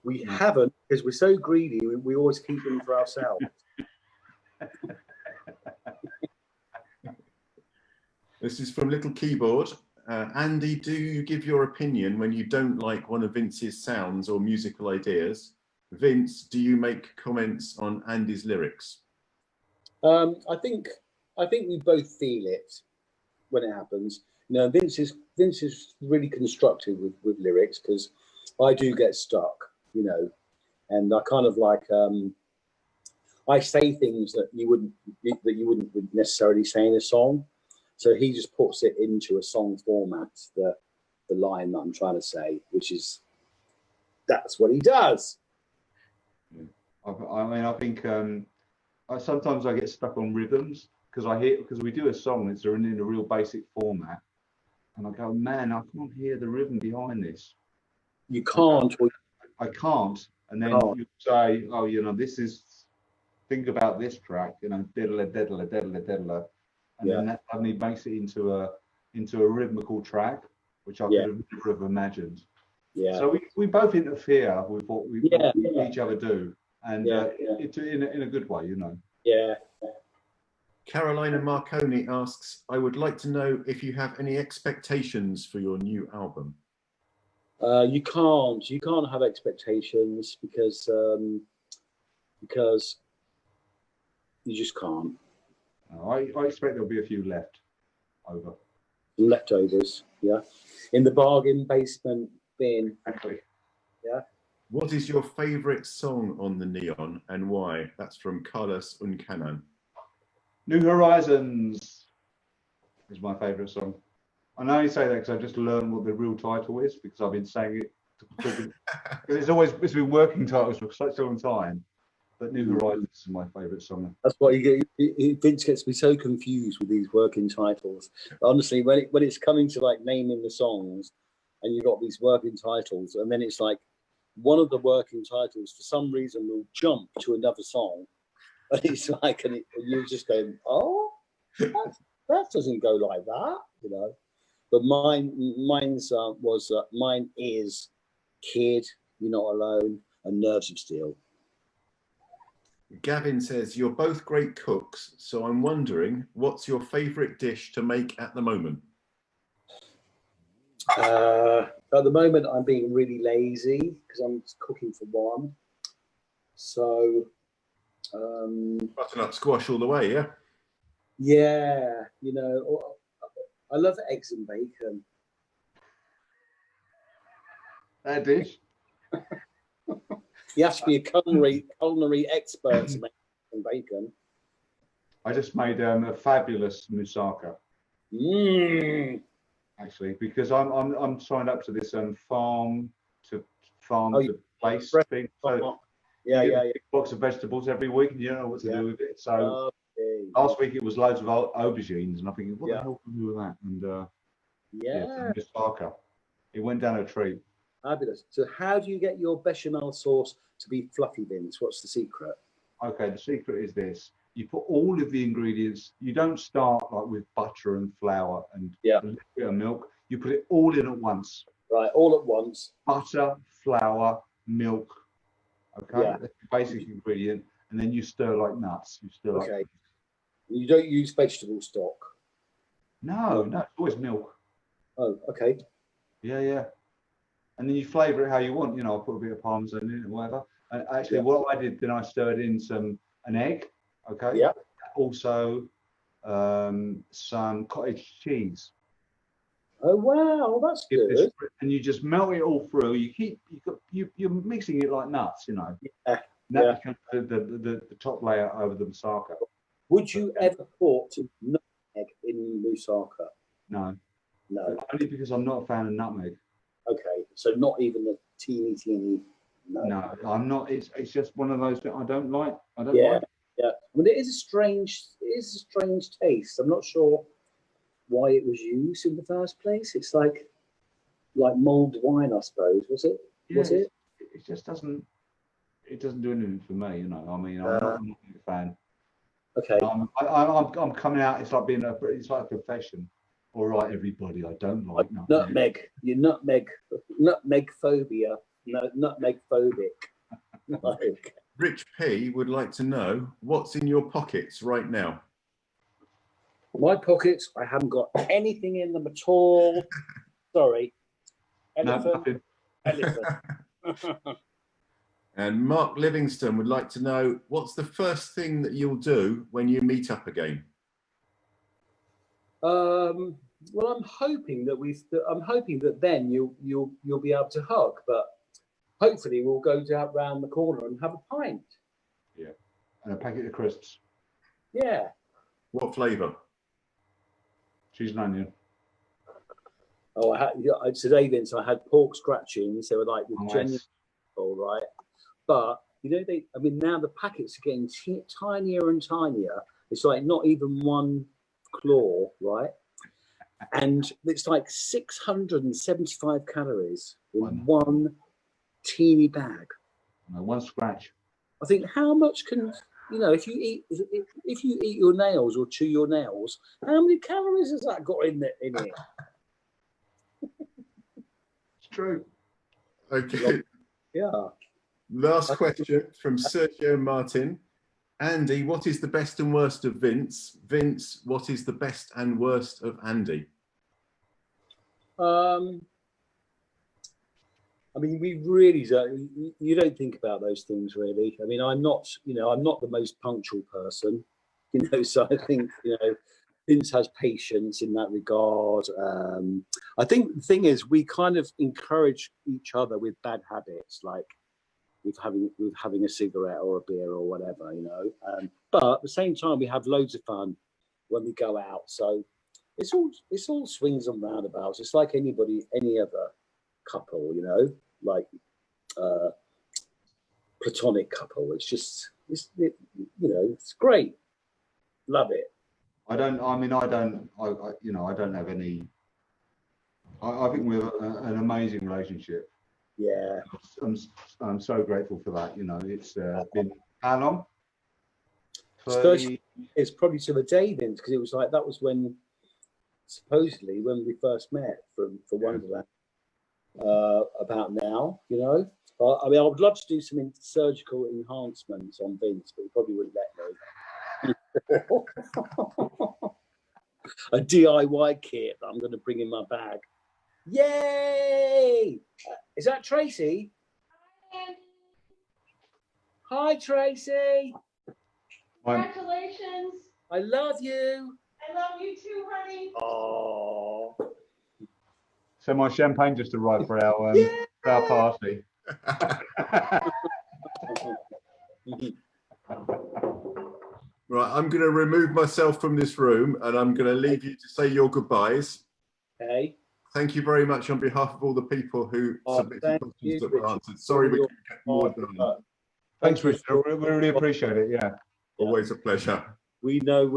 We haven't, because we're so greedy, we always keep them for ourselves. This is from Little Keyboard. Andy, do you give your opinion when you don't like one of Vince's sounds or musical ideas? Vince, do you make comments on Andy's lyrics? I think we both feel it when it happens. You know, Vince is really constructive with lyrics, because I do get stuck, you know, and I kind of like I say things that you wouldn't necessarily say in a song. So he just puts it into a song format, the line that I'm trying to say, which is, that's what he does. I mean, I think sometimes I get stuck on rhythms because we do a song that's in a real basic format, and I go, man, I can't hear the rhythm behind this. You can't. I can't. And then you say, oh, you know, this is, think about this track, you know, diddle diddle diddle diddle, and then that suddenly makes it into a rhythmical track, which I could have never have imagined. Yeah. So we both interfere with what each other do, and it's in a good way, you know. Yeah. Carolina Marconi asks, I would like to know if you have any expectations for your new album. You can't have expectations because you just can't. I expect there'll be a few leftovers, yeah, in the bargain basement bin. Exactly. Yeah. What is your favourite song on the Neon and why? That's from Carlos Uncanon. New Horizons is my favourite song. I only say that because I just learned what the real title is, because I've been saying it. Because it's been working titles for such a long time. But New Horizons is my favourite song. That's why Vince gets me so confused with these working titles. Honestly, when it's coming to like naming the songs, and you've got these working titles, and then it's like one of the working titles for some reason will jump to another song, and it's like, and you're just going, oh, that doesn't go like that, you know. But mine is Kid, You're Not Alone, and Nerves of Steel. Gavin says, you're both great cooks, so I'm wondering, what's your favourite dish to make at the moment? At the moment, I'm being really lazy because I'm cooking for one. So... butternut squash all the way, yeah? Yeah, you know, I love eggs and bacon. That dish? You have to be a culinary expert to make eggs and bacon. I just made a fabulous moussaka. Actually, because I'm signed up to this farm to place thing. So yeah. A big box of vegetables every week, and you don't know what to do with it. So last week it was loads of aubergines, and I'm thinking, what the hell can I do with that? And moussaka. It went down a treat. Fabulous. So how do you get your bechamel sauce to be fluffy, Vince? What's the secret? Okay, the secret is this. You put all of the ingredients. You don't start like with butter and flour and a little bit of milk. You put it all in at once. Right, all at once. Butter, flour, milk. Okay, that's the basic ingredient. And then you stir like nuts. You stir like nuts. You don't use vegetable stock? No, it's always milk. Oh, okay. Yeah. And then you flavour it how you want. You know, I'll put a bit of parmesan in it or whatever. And actually, what I did, then I stirred in an egg. Okay. Yeah. Also, some cottage cheese. Oh wow, that's good. And you just melt it all through. You're mixing it like nuts, you know. Yeah. That becomes the top layer over the moussaka. Would you ever put nutmeg in moussaka? No. No. Only because I'm not a fan of nutmeg. Okay, so not even the teeny. No, I'm not. It's just one of those that I don't like. I don't like. Yeah. I mean, it is a strange taste. I'm not sure why it was used in the first place. It's like mulled wine, I suppose. Was it? Yeah, was it? It just doesn't. It doesn't do anything for me, you know. I mean, I'm not a fan. Okay. I'm coming out. It's like it's like a profession. All right, everybody. I don't like nutmeg. You're nutmeg phobia. No, nutmeg phobic. Like, Rich P would like to know what's in your pockets right now. my pockets, I haven't got anything in them at all. Sorry. Elephant. Elephant. And Mark Livingston would like to know what's the first thing that you'll do when you meet up again. Well, I'm hoping that then you'll be able to hug, but hopefully we'll go down round the corner and have a pint. Yeah, and a packet of crisps. Yeah. What flavour? Cheese and onion. Oh, today, Vince, I had pork scratchings. They were like with genuine, all right. But you know, now the packets are getting tinier and tinier. It's like not even one claw, right? And it's like 675 calories in one teeny bag. No, one scratch. I think how much can if you eat your nails or chew your nails, how many calories has that got in it? It's true. Okay. Yeah. Last question from Sergio Martin. Andy, what is the best and worst of Vince? Vince, what is the best and worst of Andy? I mean, we really don't. You don't think about those things, really. I mean, I'm not the most punctual person, So I think Vince has patience in that regard. I think the thing is, we kind of encourage each other with bad habits, like with having a cigarette or a beer or whatever, But at the same time, we have loads of fun when we go out. So it's all swings and roundabouts. It's like any other couple, like platonic couple. It's just it's great. Love it. I don't have any. I think we have an amazing relationship. Yeah. I'm so grateful for that. It's been how long? It's probably to the day, Vince, because it was like that was supposedly when we first met for Wonderland. About now, I mean, I would love to do some surgical enhancements on Vince, but he probably wouldn't let me. A DIY kit that I'm going to bring in my bag. Yay! Is that Tracy? Hi, Tracy. Congratulations. I love you. I love you too, honey. Oh. So my champagne just arrived for our party. Right, I'm going to remove myself from this room and I'm going to leave you to say your goodbyes. Okay. Thank you very much on behalf of all the people who submitted questions that were answered. Sorry we couldn't get more done. Thanks, Richard. We really appreciate it. Yeah. Always a pleasure. We know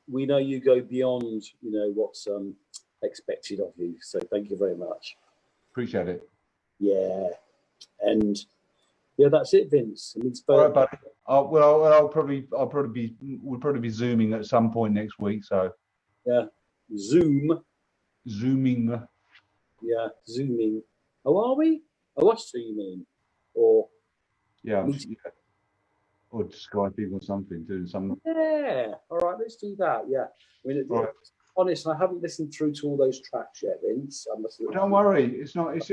you go beyond what's expected of you. So thank you very much. Appreciate it. Yeah, and that's it, Vince. I mean, all right, buddy. We'll probably be zooming at some point next week. So yeah, zooming. Yeah, zooming. Oh, are we? Oh, what's zooming? Or or Skyping or something, doing something. Yeah. All right, let's do that. Yeah. I mean, honest, I haven't listened through to all those tracks yet, Vince. Don't worry, it's not. It's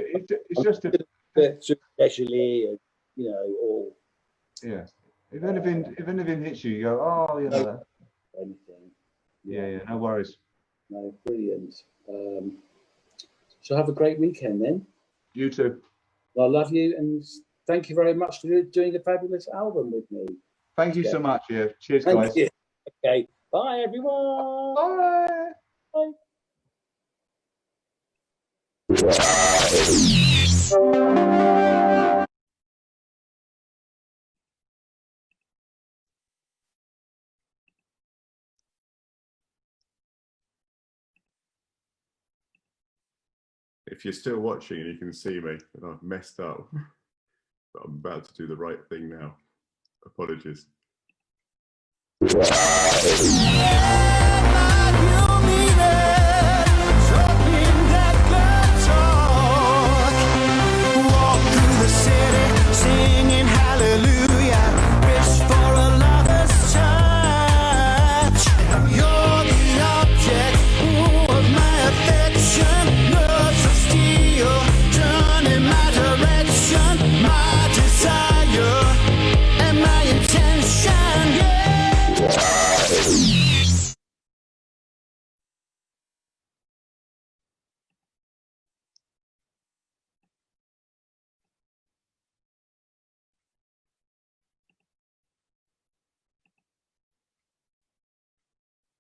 just a bit especially, or yeah. If anything hits you, you go, oh, anything. Yeah. No worries. No, brilliant. So have a great weekend then. You too. I love you and thank you very much for doing the fabulous album with me. Thank you so much. Yeah. Cheers, Thank guys. you. Okay. Bye, everyone. Bye. Bye. If you're still watching and you can see me, and I've messed up, but I'm about to do the right thing now. Apologies. Yeah.